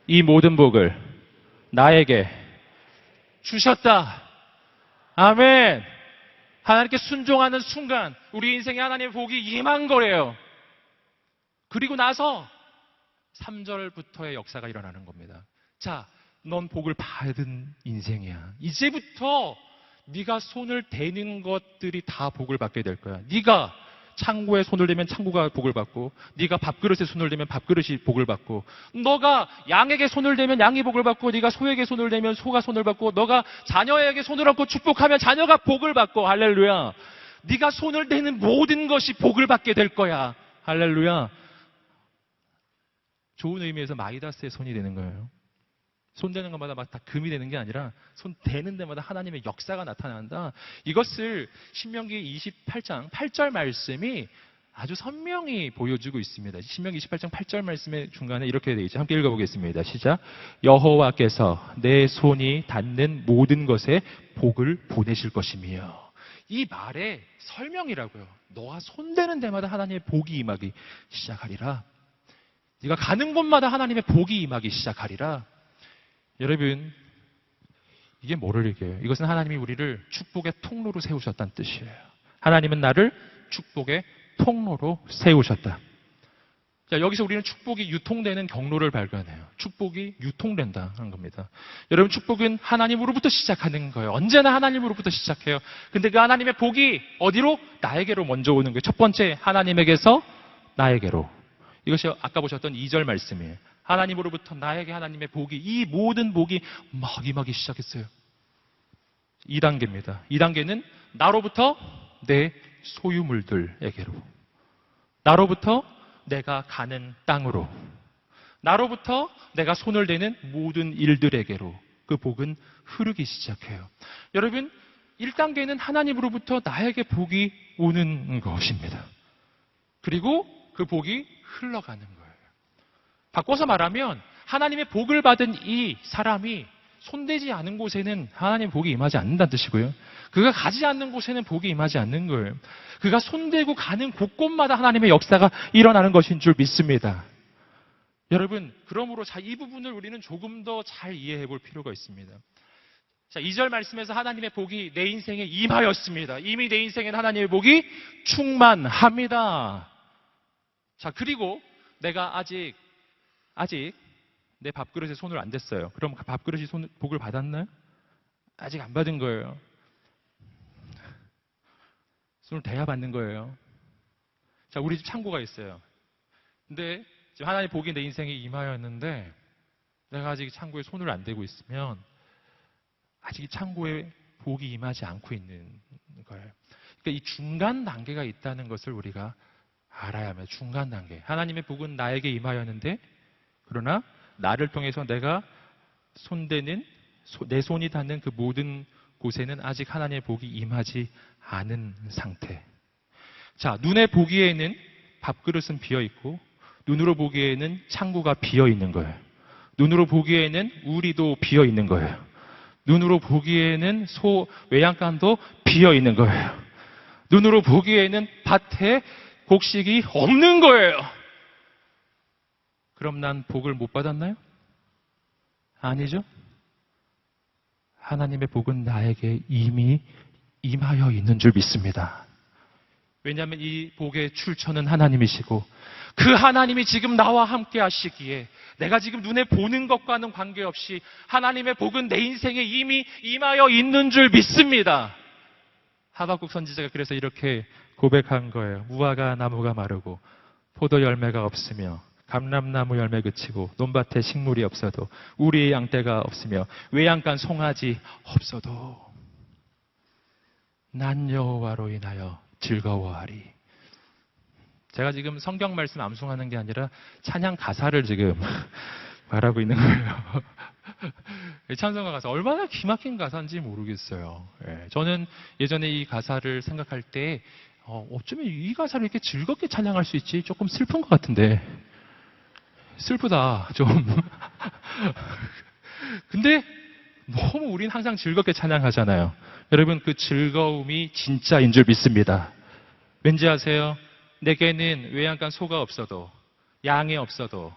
이 모든 복을 나에게 주셨다. 아멘. 하나님께 순종하는 순간 우리 인생에 하나님의 복이 임한 거예요. 그리고 나서 3절부터의 역사가 일어나는 겁니다. 자, 넌 복을 받은 인생이야. 이제부터 네가 손을 대는 것들이 다 복을 받게 될 거야. 네가 창고에 손을 대면 창고가 복을 받고, 네가 밥그릇에 손을 대면 밥그릇이 복을 받고, 너가 양에게 손을 대면 양이 복을 받고, 네가 소에게 손을 대면 소가 손을 받고, 너가 자녀에게 손을 얹고 축복하면 자녀가 복을 받고, 할렐루야. 네가 손을 대는 모든 것이 복을 받게 될 거야. 할렐루야. 좋은 의미에서 마이다스의 손이 되는 거예요. 손 대는 것마다 막 다 금이 되는 게 아니라 손 대는 데마다 하나님의 역사가 나타난다. 이것을 신명기 28장 8절 말씀이 아주 선명히 보여주고 있습니다. 신명기 28장 8절 말씀의 중간에 이렇게 되어 있죠. 함께 읽어보겠습니다. 시작. 여호와께서 내 손이 닿는 모든 것에 복을 보내실 것이며. 이 말의 설명이라고요. 너가 손 대는 데마다 하나님의 복이 임하기 시작하리라. 네가 가는 곳마다 하나님의 복이 임하기 시작하리라. 여러분, 이게 뭐를 얘기해요? 이것은 하나님이 우리를 축복의 통로로 세우셨다는 뜻이에요. 하나님은 나를 축복의 통로로 세우셨다. 자, 여기서 우리는 축복이 유통되는 경로를 발견해요. 축복이 유통된다는 겁니다. 여러분, 축복은 하나님으로부터 시작하는 거예요. 언제나 하나님으로부터 시작해요. 근데 그 하나님의 복이 어디로? 나에게로 먼저 오는 거예요. 첫 번째, 하나님에게서 나에게로. 이것이 아까 보셨던 2절 말씀이에요. 하나님으로부터 나에게 하나님의 복이, 이 모든 복이 막 임하기 시작했어요. 2단계입니다. 2단계는 나로부터 내 소유물들에게로, 나로부터 내가 가는 땅으로, 나로부터 내가 손을 대는 모든 일들에게로 그 복은 흐르기 시작해요. 여러분, 1단계는 하나님으로부터 나에게 복이 오는 것입니다. 그리고 그 그 복이 흘러가는 거예요. 바꿔서 말하면 하나님의 복을 받은 이 사람이 손대지 않은 곳에는 하나님의 복이 임하지 않는다는 뜻이고요. 그가 가지 않는 곳에는 복이 임하지 않는 거예요. 그가 손대고 가는 곳곳마다 하나님의 역사가 일어나는 것인 줄 믿습니다. 여러분, 그러므로 이 부분을 우리는 조금 더 잘 이해해 볼 필요가 있습니다. 자, 2절 말씀에서 하나님의 복이 내 인생에 임하였습니다. 이미 내 인생엔 하나님의 복이 충만합니다. 자, 그리고 내가 아직 내 밥그릇에 손을 안 댔어요. 그럼 밥그릇이 복을 받았나요? 아직 안 받은 거예요. 손을 대야 받는 거예요. 자, 우리 집 창고가 있어요. 근데 지금 하나님의 복이 내 인생에 임하였는데 내가 아직 창고에 손을 안 대고 있으면 아직 이 창고에 복이 임하지 않고 있는 거예요. 그러니까 이 중간 단계가 있다는 것을 우리가 알아야 합니다. 중간 단계. 하나님의 복은 나에게 임하였는데 그러나 나를 통해서 내가 손대는 내 손이 닿는 그 모든 곳에는 아직 하나님의 복이 임하지 않은 상태. 자, 눈에 보기에는 밥그릇은 비어 있고 눈으로 보기에는 창고가 비어 있는 거예요. 눈으로 보기에는 우리도 비어 있는 거예요. 눈으로 보기에는 외양간도 비어 있는 거예요. 눈으로 보기에는 밭에 곡식이 없는 거예요. 그럼 난 복을 못 받았나요? 아니죠. 하나님의 복은 나에게 이미 임하여 있는 줄 믿습니다. 왜냐하면 이 복의 출처는 하나님이시고 그 하나님이 지금 나와 함께 하시기에 내가 지금 눈에 보는 것과는 관계없이 하나님의 복은 내 인생에 이미 임하여 있는 줄 믿습니다. 하박국 선지자가 그래서 이렇게 고백한 거예요. 무화과 나무가 마르고 포도 열매가 없으며 감람나무 열매 그치고 논밭에 식물이 없어도 우리의 양떼가 없으며 외양간 송아지 없어도 난 여호와로 인하여 즐거워하리. 제가 지금 성경 말씀 암송하는 게 아니라 찬양 가사를 지금 말하고 있는 거예요. 찬송가 가사 얼마나 기막힌 가사인지 모르겠어요. 저는 예전에 이 가사를 생각할 때 어쩌면 이 가사를 이렇게 즐겁게 찬양할 수 있지? 조금 슬픈 것 같은데 슬프다 좀. 근데 너무 우린 항상 즐겁게 찬양하잖아요. 여러분, 그 즐거움이 진짜인 줄 믿습니다. 왠지 아세요? 내게는 외양간 소가 없어도 양이 없어도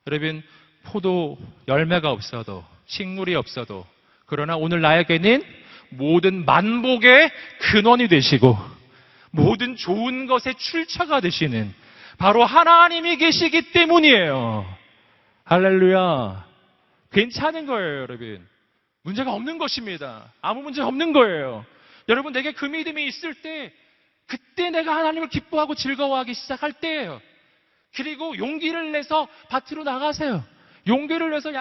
여러분 포도 열매가 없어도 식물이 없어도 그러나 오늘 나에게는 모든 만복의 근원이 되시고 모든 좋은 것의 출처가 되시는 바로 하나님이 계시기 때문이에요. 할렐루야. 괜찮은 거예요, 여러분. 문제가 없는 것입니다. 아무 문제 없는 거예요. 여러분, 내게 그 믿음이 있을 때 그때 내가 하나님을 기뻐하고 즐거워하기 시작할 때예요. 그리고 용기를 내서 밭으로 나가세요. 용기를 내서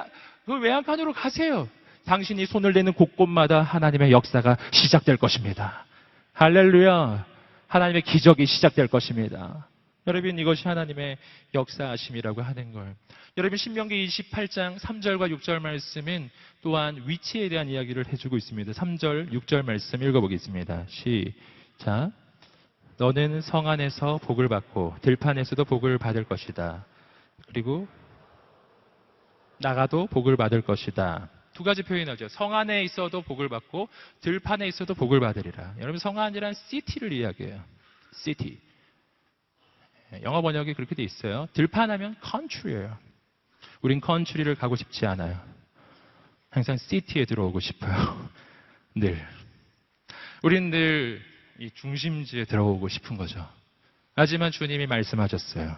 그 외양간으로 가세요. 당신이 손을 대는 곳곳마다 하나님의 역사가 시작될 것입니다. 할렐루야. 하나님의 기적이 시작될 것입니다. 여러분, 이것이 하나님의 역사하심이라고 하는 걸. 여러분, 신명기 28장 3절과 6절 말씀은 또한 위치에 대한 이야기를 해주고 있습니다. 3절, 6절 말씀 읽어보겠습니다. 시작. 너는 성 안에서 복을 받고 들판에서도 복을 받을 것이다. 그리고 나가도 복을 받을 것이다. 두 가지 표현하죠. 성 안에 있어도 복을 받고 들판에 있어도 복을 받으리라. 여러분, 성 안이란 시티를 이야기해요. 시티. 영어 번역이 그렇게 돼 있어요. 들판하면 country예요. 우린 country를 가고 싶지 않아요. 항상 시티에 들어오고 싶어요. 늘. 우린 늘 이 중심지에 들어오고 싶은 거죠. 하지만 주님이 말씀하셨어요.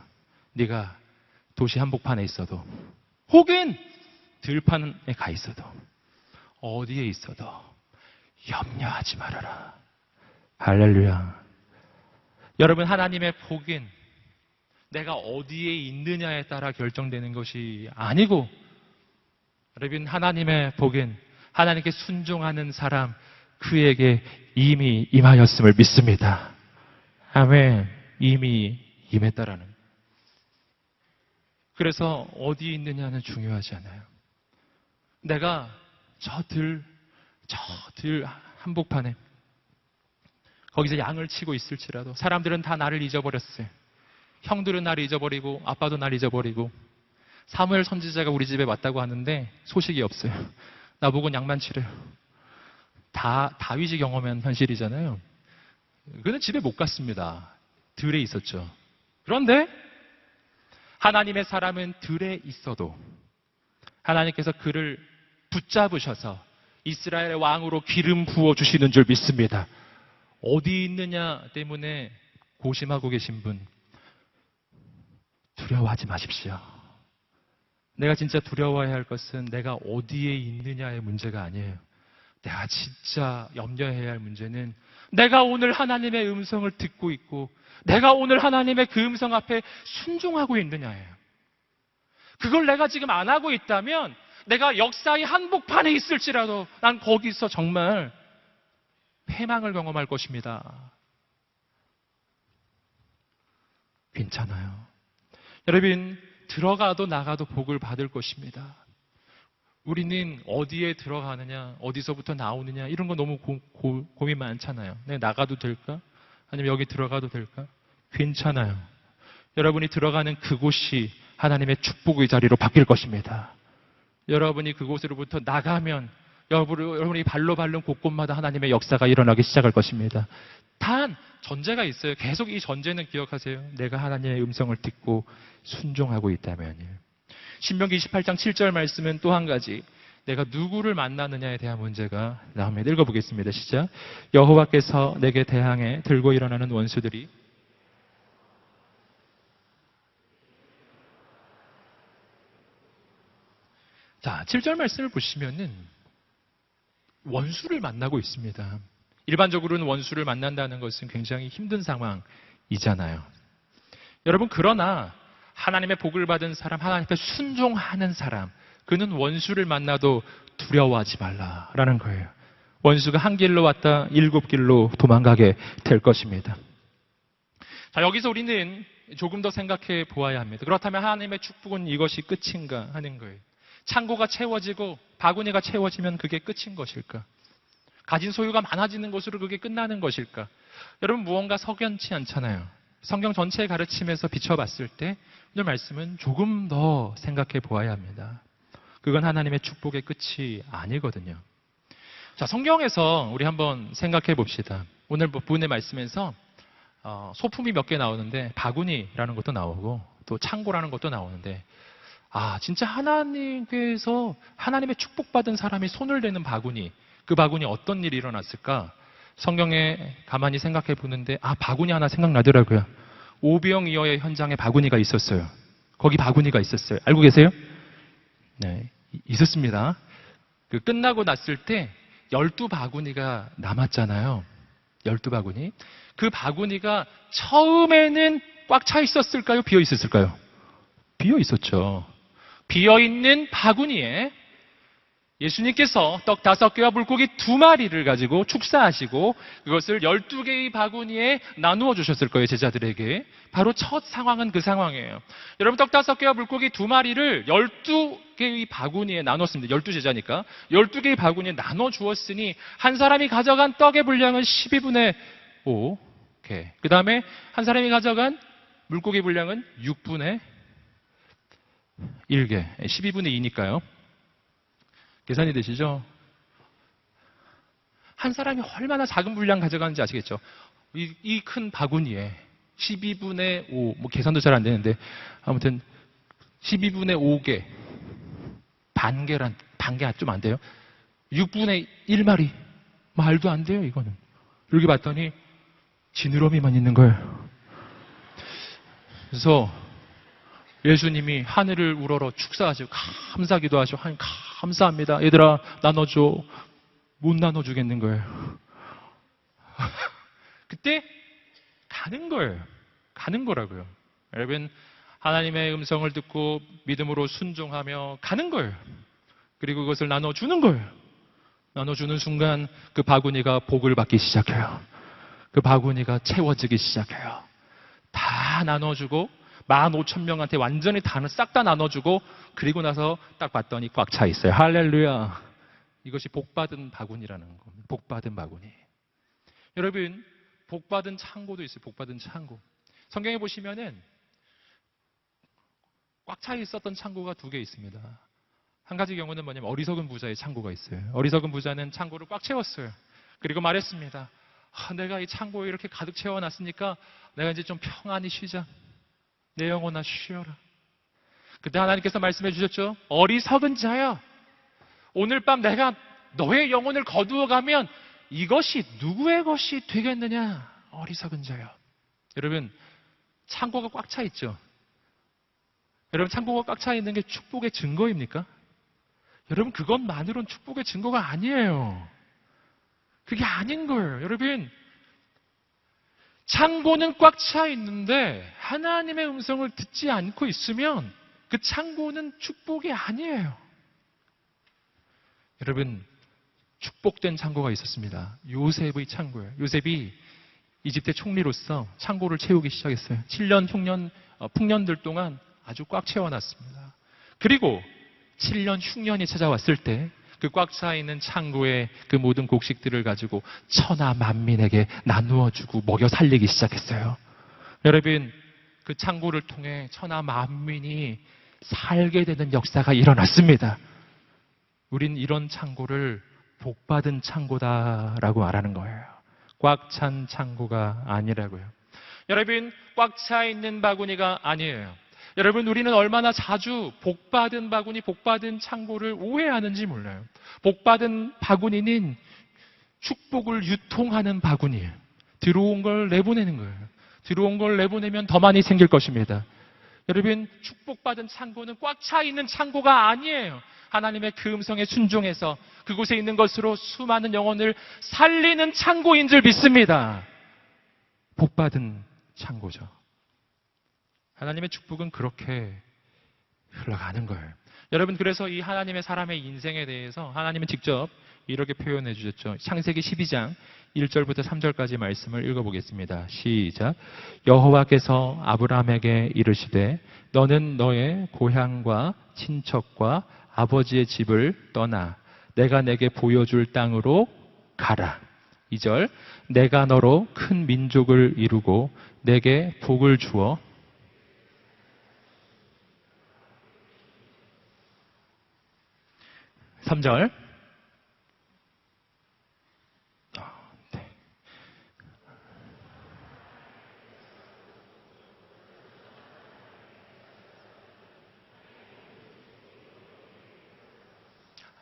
네가 도시 한복판에 있어도 혹은 들판에 가 있어도 어디에 있어도 염려하지 말아라. 할렐루야. 여러분, 하나님의 복은 내가 어디에 있느냐에 따라 결정되는 것이 아니고 여러분, 하나님의 복은 하나님께 순종하는 사람 그에게 이미 임하였음을 믿습니다. 아멘. 이미 임했다라는. 그래서 어디에 있느냐는 중요하지 않아요. 내가 저 들 한복판에 거기서 양을 치고 있을지라도 사람들은 다 나를 잊어버렸어요. 형들은 날 잊어버리고 아빠도 날 잊어버리고 사무엘 선지자가 우리 집에 왔다고 하는데 소식이 없어요. 나보고 양만치래요. 다윗이 경험한 현실이잖아요. 그는 집에 못 갔습니다. 들에 있었죠. 그런데 하나님의 사람은 들에 있어도 하나님께서 그를 붙잡으셔서 이스라엘의 왕으로 기름 부어주시는 줄 믿습니다. 어디 있느냐 때문에 고심하고 계신 분, 두려워하지 마십시오. 내가 진짜 두려워해야 할 것은 내가 어디에 있느냐의 문제가 아니에요. 내가 진짜 염려해야 할 문제는 내가 오늘 하나님의 음성을 듣고 있고 내가 오늘 하나님의 그 음성 앞에 순종하고 있느냐예요. 그걸 내가 지금 안 하고 있다면 내가 역사의 한복판에 있을지라도 난 거기서 정말 패망을 경험할 것입니다. 괜찮아요. 여러분, 들어가도 나가도 복을 받을 것입니다. 우리는 어디에 들어가느냐, 어디서부터 나오느냐 이런 거 너무 고민 많잖아요. 내가 나가도 될까? 아니면 여기 들어가도 될까? 괜찮아요. 여러분이 들어가는 그곳이 하나님의 축복의 자리로 바뀔 것입니다. 여러분이 그곳으로부터 나가면 여러분이 발로 밟는 곳곳마다 하나님의 역사가 일어나기 시작할 것입니다. 단 전제가 있어요. 계속 이 전제는 기억하세요. 내가 하나님의 음성을 듣고 순종하고 있다면요. 신명기 28장 7절 말씀은 또 한 가지, 내가 누구를 만나느냐에 대한 문제가 나옵니다. 읽어보겠습니다. 시작. 여호와께서 내게 대항해 들고 일어나는 원수들이 자, 7절 말씀을 보시면은 원수를 만나고 있습니다. 일반적으로는 원수를 만난다는 것은 굉장히 힘든 상황이잖아요. 여러분, 그러나 하나님의 복을 받은 사람, 하나님 앞에 순종하는 사람, 그는 원수를 만나도 두려워하지 말라라는 거예요. 원수가 한 길로 왔다 7길로 도망가게 될 것입니다. 자, 여기서 우리는 조금 더 생각해 보아야 합니다. 그렇다면 하나님의 축복은 이것이 끝인가 하는 거예요. 창고가 채워지고 바구니가 채워지면 그게 끝인 것일까? 가진 소유가 많아지는 것으로 그게 끝나는 것일까? 여러분, 무언가 석연치 않잖아요. 성경 전체의 가르침에서 비춰봤을 때 오늘 말씀은 조금 더 생각해 보아야 합니다. 그건 하나님의 축복의 끝이 아니거든요. 자, 성경에서 우리 한번 생각해 봅시다. 오늘 본문의 말씀에서 소품이 몇 개 나오는데 바구니라는 것도 나오고 또 창고라는 것도 나오는데 진짜 하나님께서 하나님의 축복받은 사람이 손을 대는 바구니, 그 바구니 어떤 일이 일어났을까? 성경에 가만히 생각해 보는데 바구니 하나 생각나더라고요. 오병이어의 현장에 바구니가 있었어요. 거기 바구니가 있었어요. 알고 계세요? 네, 있었습니다. 그 끝나고 났을 때 12바구니가 남았잖아요. 12바구니. 그 바구니가 처음에는 꽉 차 있었을까요? 비어 있었을까요? 비어 있었죠. 비어 있는 바구니에 예수님께서 떡 5개와 물고기 2마리를 가지고 축사하시고 그것을 12개의 바구니에 나누어 주셨을 거예요, 제자들에게. 바로 첫 상황은 그 상황이에요. 여러분, 떡 5개와 물고기 2마리를 12개의 바구니에 나눴습니다. 12제자니까. 12개의 바구니에 나눠 주었으니 한 사람이 가져간 떡의 분량은 12분의 5개. 그 다음에 한 사람이 가져간 물고기 분량은 6분의 1개. 12분의 2니까요. 계산이 되시죠? 한 사람이 얼마나 작은 분량 가져가는지 아시겠죠? 이 큰 바구니에 12분의 5, 계산도 잘 안 되는데, 아무튼 12분의 5개, 반개 좀 안 돼요? 6분의 1마리. 말도 안 돼요, 이거는. 이렇게 봤더니 지느러미만 있는 거예요. 그래서 예수님이 하늘을 우러러 축사하시고 감사기도 하시고 감사합니다. 얘들아 나눠줘. 못 나눠주겠는 거예요. 그때 가는 거예요. 가는 거라고요. 여러분, 하나님의 음성을 듣고 믿음으로 순종하며 가는 거예요. 그리고 그것을 나눠주는 거예요. 나눠주는 순간 그 바구니가 복을 받기 시작해요. 그 바구니가 채워지기 시작해요. 다 나눠주고 15,000명한테 완전히 싹 다 나눠주고 그리고 나서 딱 봤더니 꽉 차 있어요. 할렐루야. 이것이 복받은 바구니라는 겁니다. 복받은 바구니. 여러분, 복받은 창고도 있어요. 복받은 창고. 성경에 보시면은 꽉 차 있었던 창고가 두 개 있습니다. 한 가지 경우는 뭐냐면 어리석은 부자의 창고가 있어요. 어리석은 부자는 창고를 꽉 채웠어요. 그리고 말했습니다. 내가 이 창고에 이렇게 가득 채워놨으니까 내가 이제 좀 평안히 쉬자. 내 영혼아 쉬어라. 그때 하나님께서 말씀해 주셨죠. 어리석은 자야. 오늘 밤 내가 너의 영혼을 거두어가면 이것이 누구의 것이 되겠느냐. 어리석은 자야. 여러분, 창고가 꽉 차 있죠. 여러분, 창고가 꽉 차 있는 게 축복의 증거입니까? 여러분, 그것만으로는 축복의 증거가 아니에요. 그게 아닌 거예요. 여러분, 창고는 꽉 차 있는데 하나님의 음성을 듣지 않고 있으면 그 창고는 축복이 아니에요. 여러분, 축복된 창고가 있었습니다. 요셉의 창고예요. 요셉이 이집트의 총리로서 창고를 채우기 시작했어요. 7년 풍년들 동안 아주 꽉 채워놨습니다. 그리고 7년 흉년이 찾아왔을 때 그 꽉 차 있는 창고에 그 모든 곡식들을 가지고 천하 만민에게 나누어주고 먹여 살리기 시작했어요. 여러분, 그 창고를 통해 천하 만민이 살게 되는 역사가 일어났습니다. 우린 이런 창고를 복받은 창고다라고 말하는 거예요. 꽉 찬 창고가 아니라고요. 여러분, 꽉 차 있는 바구니가 아니에요. 여러분, 우리는 얼마나 자주 복받은 바구니, 복받은 창고를 오해하는지 몰라요. 복받은 바구니는 축복을 유통하는 바구니예요. 들어온 걸 내보내는 거예요. 들어온 걸 내보내면 더 많이 생길 것입니다. 여러분, 축복받은 창고는 꽉 차 있는 창고가 아니에요. 하나님의 그 음성에 순종해서 그곳에 있는 것으로 수많은 영혼을 살리는 창고인 줄 믿습니다. 복받은 창고죠. 하나님의 축복은 그렇게 흘러가는 거예요. 여러분, 그래서 이 하나님의 사람의 인생에 대해서 하나님은 직접 이렇게 표현해 주셨죠. 창세기 12장 1절부터 3절까지 말씀을 읽어보겠습니다. 시작. 여호와께서 아브라함에게 이르시되 너는 너의 고향과 친척과 아버지의 집을 떠나 내가 내게 보여줄 땅으로 가라. 2절. 내가 너로 큰 민족을 이루고 내게 복을 주어 3절.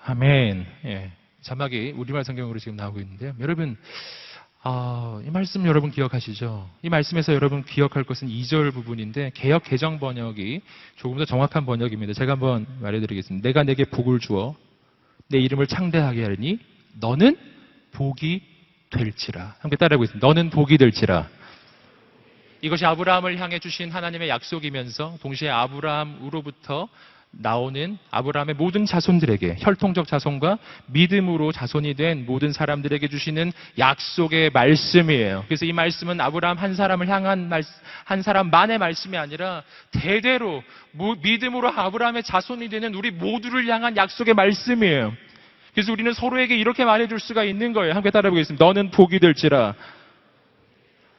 아멘. 예. 자막이 우리말 성경으로 지금 나오고 있는데요. 여러분, 이 말씀 여러분 기억하시죠? 이 말씀에서 여러분 기억할 것은 2절 부분인데 개역 개정 번역이 조금 더 정확한 번역입니다. 제가 한번 말해드리겠습니다. 내가 내게 복을 주어 내 이름을 창대하게 하리니 너는 복이 될지라. 함께 따라해보겠습니다. 너는 복이 될지라. 이것이 아브라함을 향해 주신 하나님의 약속이면서 동시에 아브라함으로부터 나오는 아브라함의 모든 자손들에게 혈통적 자손과 믿음으로 자손이 된 모든 사람들에게 주시는 약속의 말씀이에요. 그래서 이 말씀은 아브라함 한 사람을 향한 한 사람만의 말씀이 아니라 대대로 믿음으로 아브라함의 자손이 되는 우리 모두를 향한 약속의 말씀이에요. 그래서 우리는 서로에게 이렇게 말해줄 수가 있는 거예요. 함께 따라해보겠습니다. 너는 복이 될지라.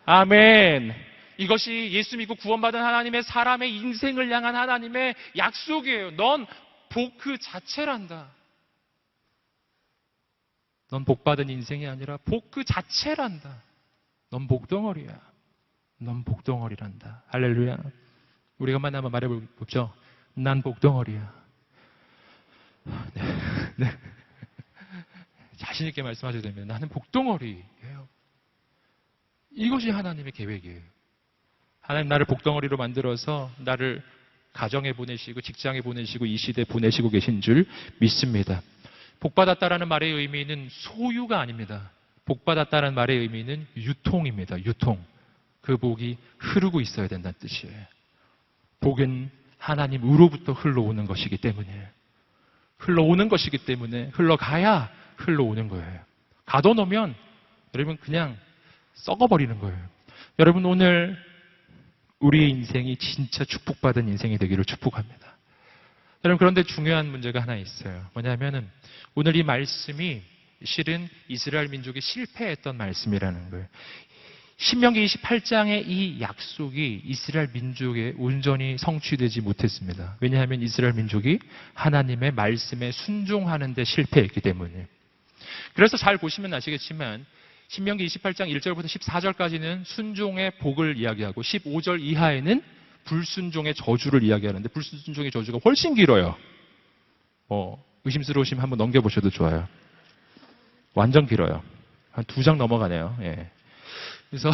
아멘. 이것이 예수 믿고 구원받은 하나님의 사람의 인생을 향한 하나님의 약속이에요. 넌 복 그 자체란다. 넌 복받은 인생이 아니라 복 그 자체란다. 넌 복덩어리야. 넌 복덩어리란다. 할렐루야. 우리가 한번 말해보죠. 난 복덩어리야. 네. 자신 있게 말씀하셔도 됩니다. 나는 복덩어리예요. 이것이 하나님의 계획이에요. 하나님 나를 복덩어리로 만들어서 나를 가정에 보내시고 직장에 보내시고 이 시대에 보내시고 계신 줄 믿습니다. 복받았다라는 말의 의미는 소유가 아닙니다. 복받았다는 말의 의미는 유통입니다. 유통. 그 복이 흐르고 있어야 된다는 뜻이에요. 복은 하나님으로부터 흘러오는 것이기 때문에 흘러가야 흘러오는 거예요. 가둬놓으면 여러분 그냥 썩어버리는 거예요. 여러분 오늘 우리의 인생이 진짜 축복받은 인생이 되기를 축복합니다. 여러분 그런데 중요한 문제가 하나 있어요. 뭐냐면은 오늘 이 말씀이 실은 이스라엘 민족이 실패했던 말씀이라는 거예요. 신명기 28장의 이 약속이 이스라엘 민족에 온전히 성취되지 못했습니다. 왜냐하면 이스라엘 민족이 하나님의 말씀에 순종하는 데 실패했기 때문에. 그래서 잘 보시면 아시겠지만 신명기 28장 1절부터 14절까지는 순종의 복을 이야기하고 15절 이하에는 불순종의 저주를 이야기하는데 불순종의 저주가 훨씬 길어요. 의심스러우시면 한번 넘겨보셔도 좋아요. 완전 길어요. 한 2장 넘어가네요. 예. 그래서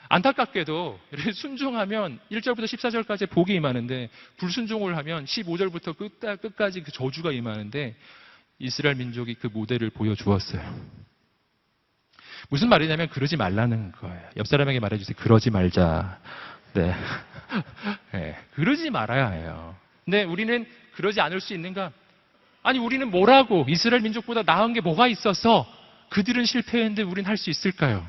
안타깝게도 이렇게 순종하면 1절부터 14절까지 복이 임하는데 불순종을 하면 15절부터 끝까지 그 저주가 임하는데 이스라엘 민족이 그 모델을 보여주었어요. 무슨 말이냐면 그러지 말라는 거예요. 옆 사람에게 말해주세요. 그러지 말자. 네. 네. 그러지 말아야 해요. 근데 우리는 그러지 않을 수 있는가? 아니 우리는 뭐라고 이스라엘 민족보다 나은 게 뭐가 있어서 그들은 실패했는데 우린 할 수 있을까요?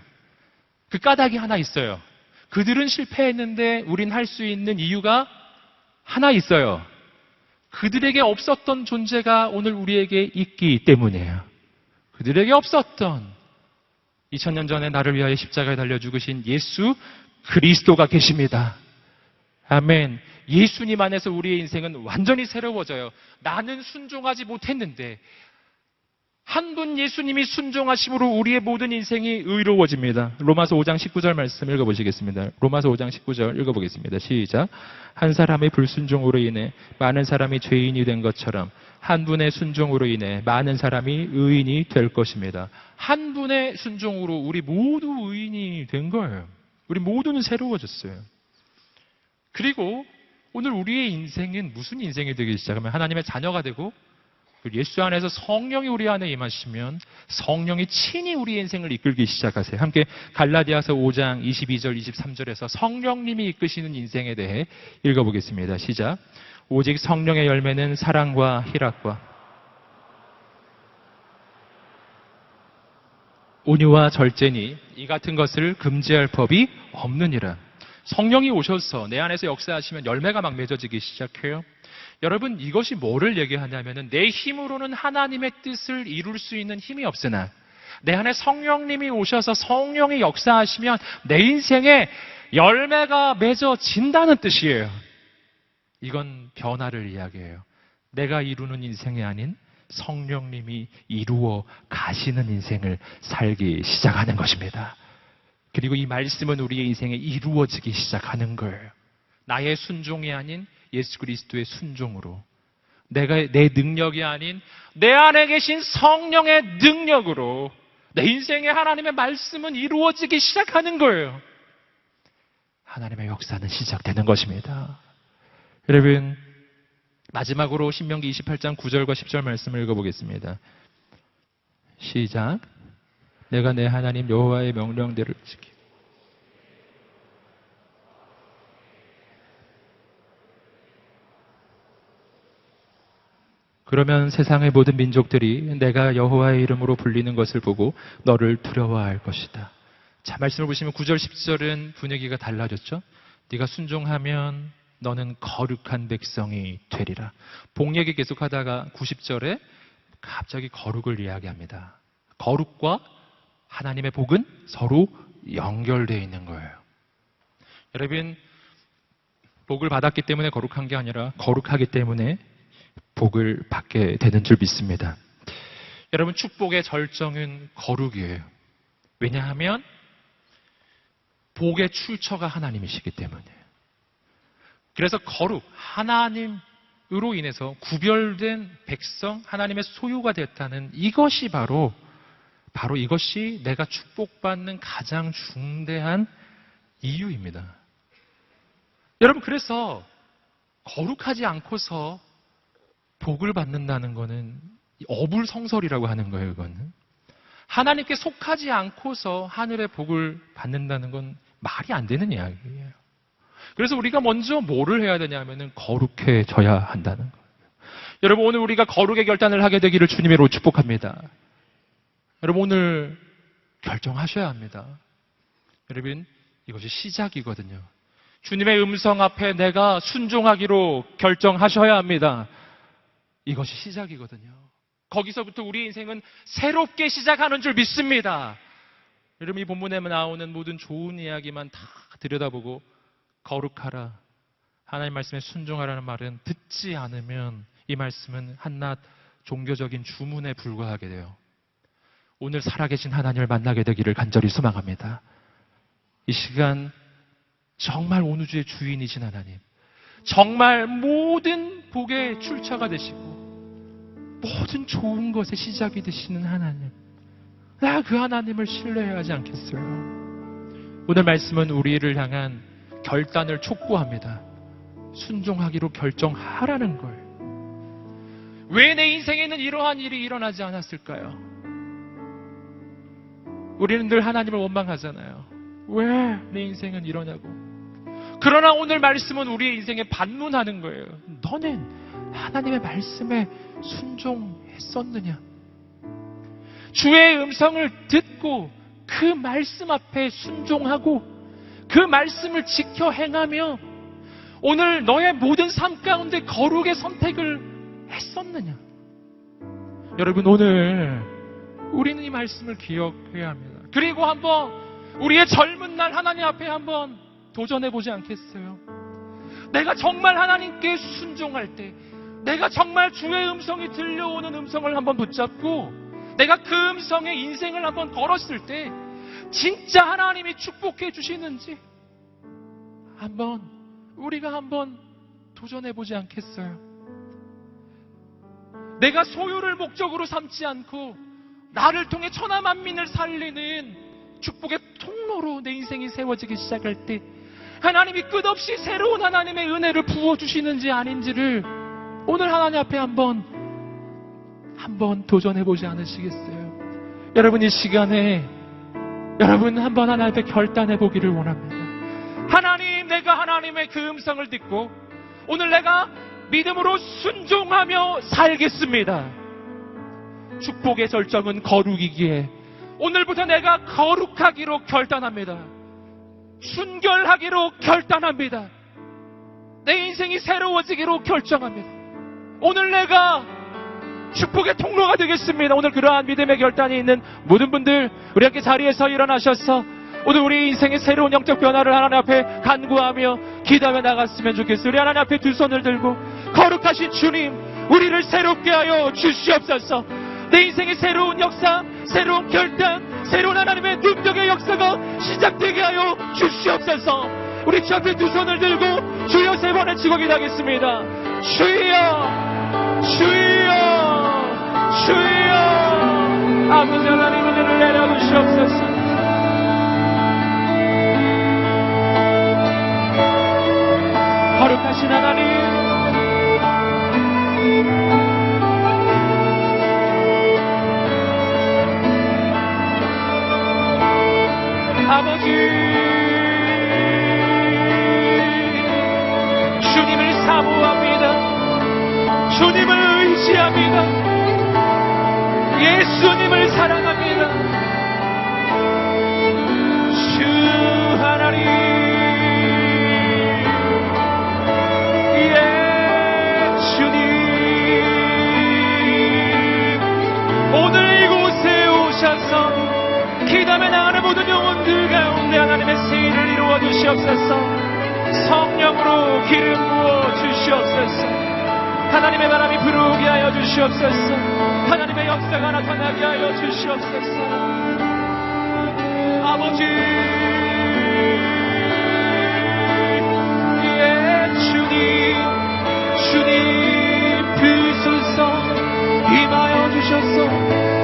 그 까닭이 하나 있어요. 그들은 실패했는데 우린 할 수 있는 이유가 하나 있어요. 그들에게 없었던 존재가 오늘 우리에게 있기 때문이에요. 그들에게 없었던 2000년 전에 나를 위하여 십자가에 달려 죽으신 예수 그리스도가 계십니다. 아멘. 예수님 안에서 우리의 인생은 완전히 새로워져요. 나는 순종하지 못했는데 한 분 예수님이 순종하심으로 우리의 모든 인생이 의로워집니다. 로마서 5장 19절 말씀 읽어보시겠습니다. 로마서 5장 19절 읽어보겠습니다. 시작. 한 사람의 불순종으로 인해 많은 사람이 죄인이 된 것처럼 한 분의 순종으로 인해 많은 사람이 의인이 될 것입니다. 한 분의 순종으로 우리 모두 의인이 된 거예요. 우리 모두는 새로워졌어요. 그리고 오늘 우리의 인생은 무슨 인생이 되기 시작하면 하나님의 자녀가 되고 예수 안에서 성령이 우리 안에 임하시면 성령이 친히 우리의 인생을 이끌기 시작하세요. 함께 갈라디아서 5장 22절 23절에서 성령님이 이끄시는 인생에 대해 읽어보겠습니다. 시작. 오직 성령의 열매는 사랑과 희락과 온유와 절제니 이 같은 것을 금지할 법이 없느니라. 성령이 오셔서 내 안에서 역사하시면 열매가 막 맺어지기 시작해요. 여러분 이것이 뭐를 얘기하냐면 내 힘으로는 하나님의 뜻을 이룰 수 있는 힘이 없으나 내 안에 성령님이 오셔서 성령이 역사하시면 내 인생에 열매가 맺어진다는 뜻이에요. 이건 변화를 이야기해요. 내가 이루는 인생이 아닌 성령님이 이루어 가시는 인생을 살기 시작하는 것입니다. 그리고 이 말씀은 우리의 인생에 이루어지기 시작하는 거예요. 나의 순종이 아닌 예수 그리스도의 순종으로 내 능력이 아닌 내 안에 계신 성령의 능력으로 내 인생에 하나님의 말씀은 이루어지기 시작하는 거예요. 하나님의 역사는 시작되는 것입니다. 여러분 마지막으로 신명기 28장 9절과 10절 말씀을 읽어보겠습니다. 시작. 내가 내 하나님 여호와의 명령대로 지키고 그러면 세상의 모든 민족들이 내가 여호와의 이름으로 불리는 것을 보고 너를 두려워할 것이다. 자, 말씀을 보시면 9절 10절은 분위기가 달라졌죠. 네가 순종하면 너는 거룩한 백성이 되리라. 복 얘기 계속하다가 90절에 갑자기 거룩을 이야기합니다. 거룩과 하나님의 복은 서로 연결되어 있는 거예요. 여러분 복을 받았기 때문에 거룩한 게 아니라 거룩하기 때문에 복을 받게 되는 줄 믿습니다. 여러분 축복의 절정은 거룩이에요. 왜냐하면 복의 출처가 하나님이시기 때문에. 그래서 거룩, 하나님으로 인해서 구별된 백성, 하나님의 소유가 됐다는 이것이 바로 이것이 내가 축복받는 가장 중대한 이유입니다. 여러분 그래서 거룩하지 않고서 복을 받는다는 것은 어불성설이라고 하는 거예요. 이거는 하나님께 속하지 않고서 하늘의 복을 받는다는 건 말이 안 되는 이야기예요. 그래서 우리가 먼저 뭐를 해야 되냐면은 거룩해져야 한다는 거예요. 여러분 오늘 우리가 거룩의 결단을 하게 되기를 주님으로 축복합니다. 여러분 오늘 결정하셔야 합니다. 여러분 이것이 시작이거든요. 주님의 음성 앞에 내가 순종하기로 결정하셔야 합니다. 이것이 시작이거든요. 거기서부터 우리 인생은 새롭게 시작하는 줄 믿습니다. 여러분, 이 본문에 나오는 모든 좋은 이야기만 다 들여다보고 거룩하라, 하나님 말씀에 순종하라는 말은 듣지 않으면 이 말씀은 한낱 종교적인 주문에 불과하게 돼요. 오늘 살아계신 하나님을 만나게 되기를 간절히 소망합니다. 이 시간 정말 온 우주의 주인이신 하나님, 정말 모든 복의 출처가 되시고 모든 좋은 것의 시작이 되시는 하나님, 나 그 하나님을 신뢰해야 하지 않겠어요? 오늘 말씀은 우리를 향한 결단을 촉구합니다. 순종하기로 결정하라는 걸. 왜 내 인생에는 이러한 일이 일어나지 않았을까요? 우리는 늘 하나님을 원망하잖아요. 왜 내 인생은 이러냐고. 그러나 오늘 말씀은 우리의 인생에 반문하는 거예요. 너는 하나님의 말씀에 순종했었느냐? 주의 음성을 듣고 그 말씀 앞에 순종하고 그 말씀을 지켜 행하며 오늘 너의 모든 삶 가운데 거룩의 선택을 했었느냐? 여러분, 오늘 우리는 이 말씀을 기억해야 합니다. 그리고 한번 우리의 젊은 날 하나님 앞에 한번 도전해보지 않겠어요? 내가 정말 하나님께 순종할 때, 내가 정말 주의 음성이 들려오는 음성을 한번 붙잡고 내가 그 음성에 인생을 한번 걸었을 때 진짜 하나님이 축복해 주시는지 우리가 한번 도전해보지 않겠어요? 내가 소유를 목적으로 삼지 않고 나를 통해 천하 만민을 살리는 축복의 통로로 내 인생이 세워지기 시작할 때 하나님이 끝없이 새로운 하나님의 은혜를 부어주시는지 아닌지를 오늘 하나님 앞에 한번 도전해보지 않으시겠어요? 여러분, 이 시간에 여러분 한번 하나님 앞에 결단해보기를 원합니다. 하나님, 내가 하나님의 그 음성을 듣고 오늘 내가 믿음으로 순종하며 살겠습니다. 축복의 절정은 거룩이기에 오늘부터 내가 거룩하기로 결단합니다. 순결하기로 결단합니다. 내 인생이 새로워지기로 결정합니다. 오늘 내가 축복의 통로가 되겠습니다. 오늘 그러한 믿음의 결단이 있는 모든 분들, 우리 함께 자리에서 일어나셔서 오늘 우리 인생의 새로운 영적 변화를 하나님 앞에 간구하며 기도하며 나갔으면 좋겠어요. 우리 하나님 앞에 두 손을 들고 거룩하신 주님, 우리를 새롭게 하여 주시옵소서. 내 인생의 새로운 역사, 새로운 결단, 새로운 하나님의 능력의 역사가 시작되게 하여 주시옵소서. 우리 주 앞에 두 손을 들고 주여 세 번의 치고 기도하겠습니다. 주여, 주여, 주여. 아버지 하나님, 은혜를 내려주시옵소서. 거룩하신 하나님, 아버지, 주님을 사모합니다. 주님을 의지합니다. 예수님을 사랑합니다. 주 하나님, 주님, 오늘 이곳에 오셔서 기담에 나가는 모든 영혼들 가운데 하나님의 세일을 이루어 주시옵소서. 성령으로 기름 부어 주시옵소서. 하나님의 바람이 불어오게 하여 주시옵소서. 하나님의 역사가 나타나게 하여 주시옵소서. 아버지, 주님 비소서. 임하여 주셔서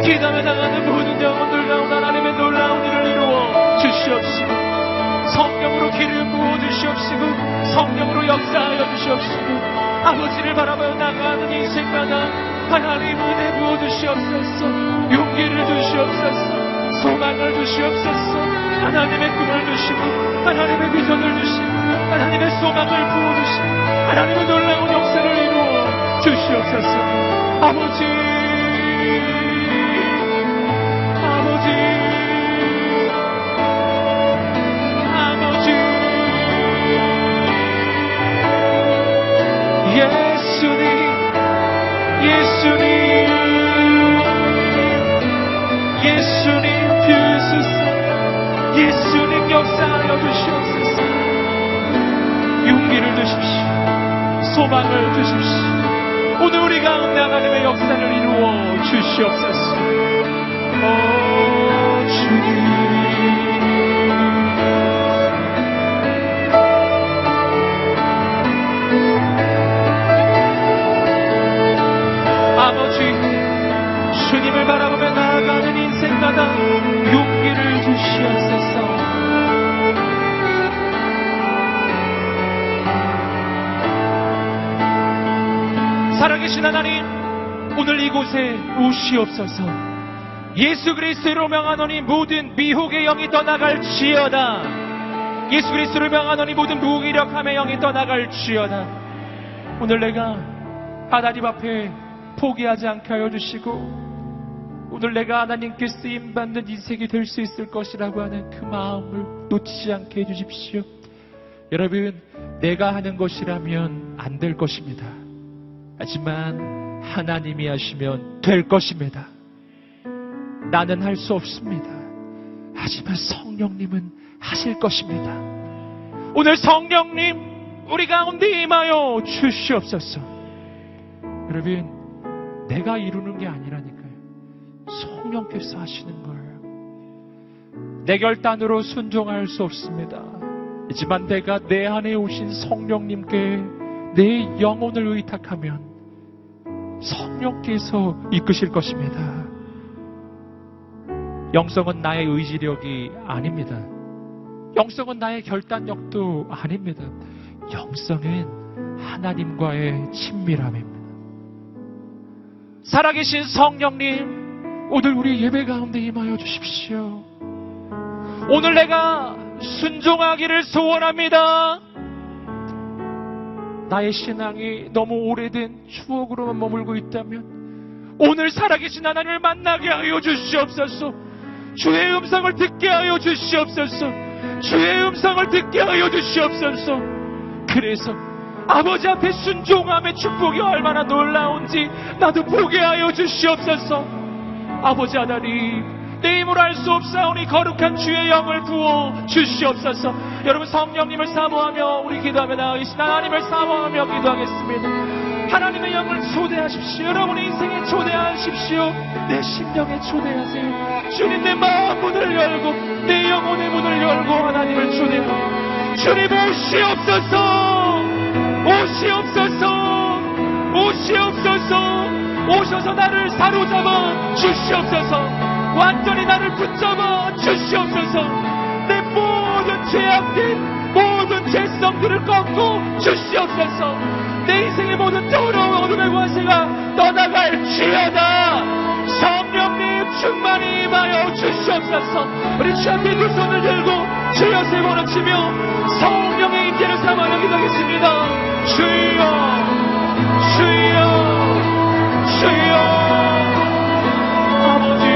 기담에 나가는 모든 영혼들 가운데 하나님의 놀라운 일을 이루어 주시옵시고, 성령으로 기름 부어 주시옵시고, 성령으로 역사하여 주시옵시고, 아버지를 바라보며 나가는 인생마다 하나님 은혜 부어 주시옵소서. 용기를 주시옵소서. 소망을 주시옵소서. 하나님의 꿈을 주시고, 하나님의 비전을 주시고, 하나님의 소망을 부어 주시고, 하나님의 놀라운 역사를 이루어 주시옵소서. 아버지, 예수님 비소서. 소망을 주십시오. 오늘 우리 가운데 하나님의 역사를 이루어 주시옵소서. 주님, 아버지, 주님을 바라보며 나아가는 인생마다 용기를 주시옵소서. 살아계신 하나님, 오늘 이곳에 오시옵소서. 예수 그리스도로 명하노니 모든 미혹의 영이 떠나갈지어다. 예수 그리스도를 명하노니 모든 무기력함의 영이 떠나갈지어다. 오늘 내가 하나님 앞에 포기하지 않게 하여 주시고, 오늘 내가 하나님께 쓰임받는 인생이 될 수 있을 것이라고 하는 그 마음을 놓치지 않게 해주십시오. 여러분, 내가 하는 것이라면 안 될 것입니다. 하지만 하나님이 하시면 될 것입니다. 나는 할 수 없습니다. 하지만 성령님은 하실 것입니다. 오늘 성령님 우리 가운데 임하여 주시옵소서. 여러분, 내가 이루는 게 아니라니까요. 성령께서 하시는 거예요. 내 결단으로 순종할 수 없습니다. 하지만 내가 내 안에 오신 성령님께 내 영혼을 의탁하면 성령께서 이끄실 것입니다. 영성은 나의 의지력이 아닙니다. 영성은 나의 결단력도 아닙니다. 영성은 하나님과의 친밀함입니다. 살아계신 성령님, 오늘 우리 예배 가운데 임하여 주십시오. 오늘 내가 순종하기를 소원합니다. 나의 신앙이 너무 오래된 추억으로만 머물고 있다면 오늘 살아계신 하나님을 만나게 하여 주시옵소서. 주의 음성을 듣게 하여 주시옵소서. 주의 음성을 듣게 하여 주시옵소서. 그래서 아버지 앞에 순종함의 축복이 얼마나 놀라운지 나도 보게 하여 주시옵소서. 아버지 하나님, 내 힘으로 할 수 없사오니 거룩한 주의 영을 부어 주시옵소서. 여러분, 성령님을 사모하며 우리 기도하며 나아가겠습니다. 하나님을 사모하며 기도하겠습니다. 하나님의 영을 초대하십시오. 여러분의 인생에 초대하십시오. 내 심령에 초대하세요. 주님, 내 마음 문을 열고 내 영혼의 문을 열고 하나님을 초대하고, 주님 오시옵소서. 오시옵소서. 오시옵소서. 오셔서 나를 사로잡아 주시옵소서. 완전히 나를 붙잡아 주시옵소서. 내 모든 죄악된 모든 죄성들을 꺾고 주시옵소서. 내 인생의 모든 더러운 어둠의 권세가 떠나갈지어다. 성령님 충만히 임하여 주시옵소서. 우리 주 앞에 두 손을 들고 주여 세 번을 치며 성령의 임재를 삼아 기도하겠습니다. 주여, 주여, 주여. 아버지,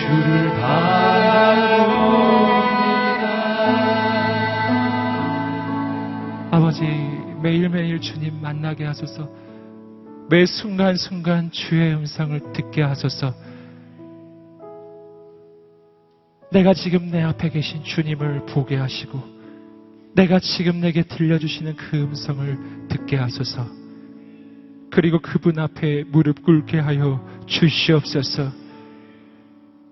주를 바라봅니다. 아버지, 매일매일 주님 만나게 하소서. 매 순간순간 주의 음성을 듣게 하소서. 내가 지금 내 앞에 계신 주님을 보게 하시고 내가 지금 내게 들려주시는 그 음성을 듣게 하소서. 그리고 그분 앞에 무릎 꿇게 하여 주시옵소서.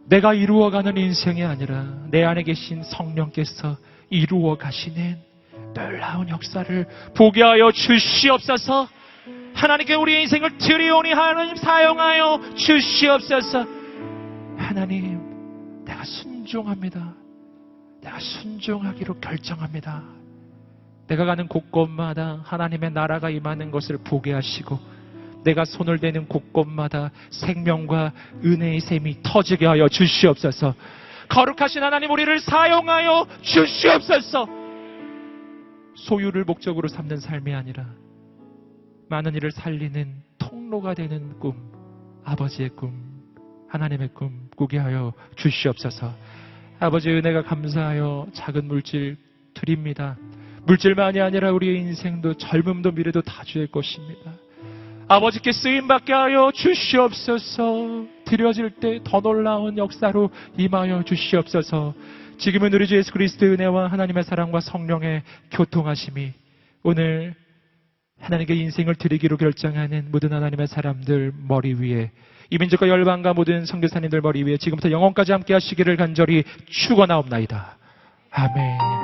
내가 이루어가는 인생이 아니라 내 안에 계신 성령께서 이루어 가시는 놀라운 역사를 보게 하여 주시옵소서. 하나님께 우리의 인생을 드리오니 하나님 사용하여 주시옵소서. 하나님, 내가 순종합니다. 내가 순종하기로 결정합니다. 내가 가는 곳곳마다 하나님의 나라가 임하는 것을 보게 하시고 내가 손을 대는 곳곳마다 생명과 은혜의 샘이 터지게 하여 주시옵소서. 거룩하신 하나님, 우리를 사용하여 주시옵소서. 소유를 목적으로 삼는 삶이 아니라 많은 이를 살리는 통로가 되는 꿈, 아버지의 꿈, 하나님의 꿈 꾸게 하여 주시옵소서. 아버지, 은혜가 감사하여 작은 물질 드립니다. 물질만이 아니라 우리의 인생도 젊음도 미래도 다 주의 것입니다. 아버지께 쓰임받게 하여 주시옵소서. 드려질 때 더 놀라운 역사로 임하여 주시옵소서. 지금은 우리 주 예수 그리스도의 은혜와 하나님의 사랑과 성령의 교통하심이 오늘 하나님께 인생을 드리기로 결정하는 모든 하나님의 사람들 머리 위에, 이민족과 열방과 모든 선교사님들 머리 위에 지금부터 영원까지 함께 하시기를 간절히 축원하옵나이다. 아멘.